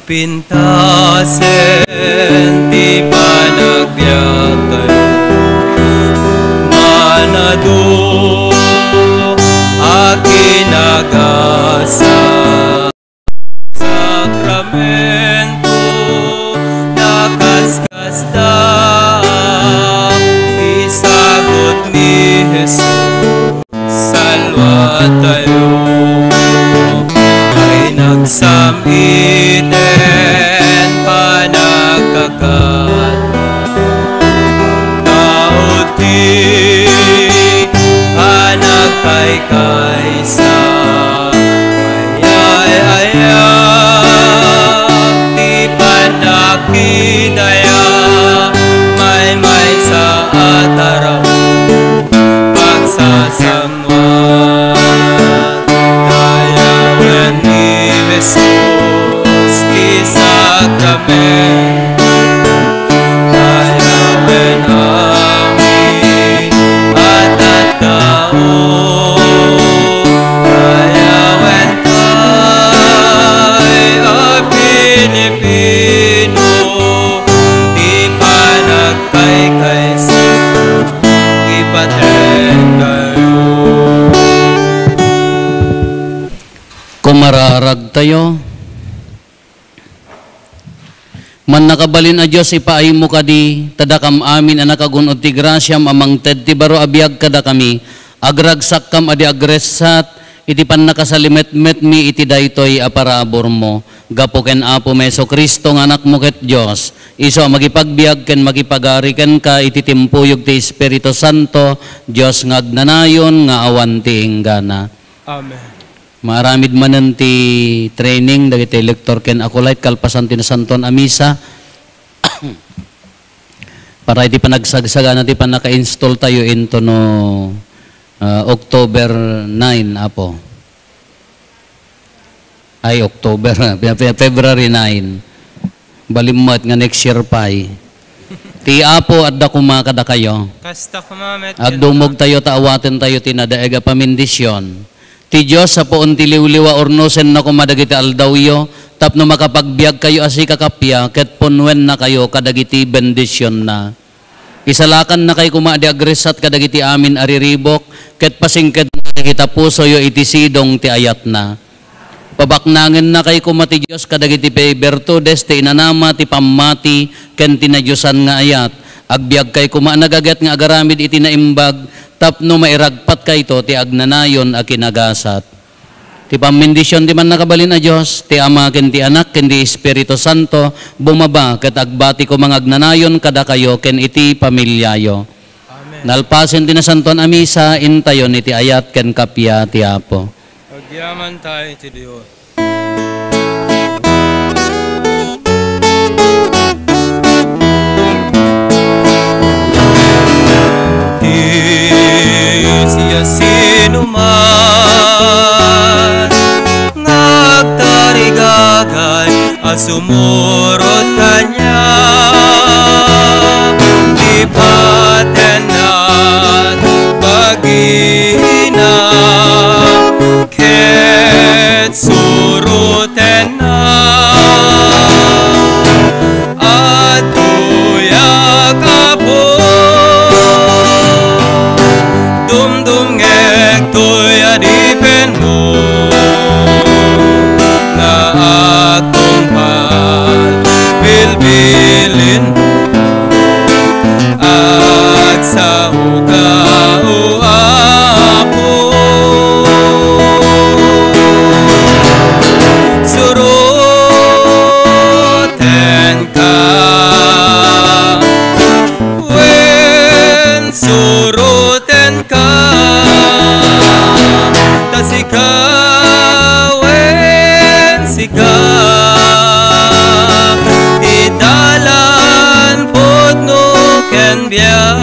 Pintasen ti panagbiag kayo manado akinagasa sakramento nakaskasta isagot ni Jesus salwa tayo ay nagsamiten panagkagat nauti panagkaykaysa ayayak ti panakidaya may sa ataraw pagsasamwan dayawan ni Jesus ti sakramen dayawan amin at tao dayawan kay a Pilipino ti panagkaykaysa ipaten kayo. Kumararag tayo. Man nakabalin a Diyos ipaay mo kadi, tadakam amin ang nakagunod ti grasyam amang ted ti baro abiyag kada kami, agragsak kam adi agresat, iti pan nakasalimet-met mi iti daytoy aparabor mo, gapo ken Apo Meso Kristo nga anak mo ket Diyos, iso magipagbiag ken magipagari ken ka iti timpuyog ti Espiritu Santo, Diyos nga agnanayon nga awan ti inggana. Amen. Maramid manen ti training dagiti lektor ken akulait kalpasan ti nasanton a misa para iti panagsagsagan ti panaka-install tayo into no October 9 apo ay October February 9 balimmat nga next year pay ti apo adda kumakada kayo Kasta kumamet agdumog tayo taawaten tayo tinadaega pamindisyon ti Diyos sa poon ti liwliwa ornosen na kumadagiti aldawyo, tapno makapagbiag kayo asi kakapya, ket punwen na kayo kadagiti bendisyon na. Isalakan na kayo kumadi agresat kadagiti amin ariribok, ket pasingked na kita puso yo iti sidong ti ayat na. Pabaknangin na kayo kumati Diyos kadagiti virtudes ti inanama ti pammati, ken tinadyosan nga ayat. Agbiag kay kumanagagat nga agaramid iti naimbag, tapno mairagpat kay to ti agnanayon a kinagasat. Ti pamindisyon ti man nakabalin a Diyos, ti Ama ken ti Anak ken ti Espiritu Santo, bumaba ket agbati ko mga agnanayon kada kayo ken iti pamilyayo. Amen. Nalpasen ti nasanton a misa, intayon iti ayat ken kapya ti Apo. Agyaman tayo ti Diyos. Siya sinuman ngagtarigagay asumurot kanya di patenat pagina ket suruten na at tuyak apo dumdumngek to'y adipin mo na akong pagbilbilin at sa hugao ako suruten ka when suruten ka tas ikaw en sika idalan pod no ken biya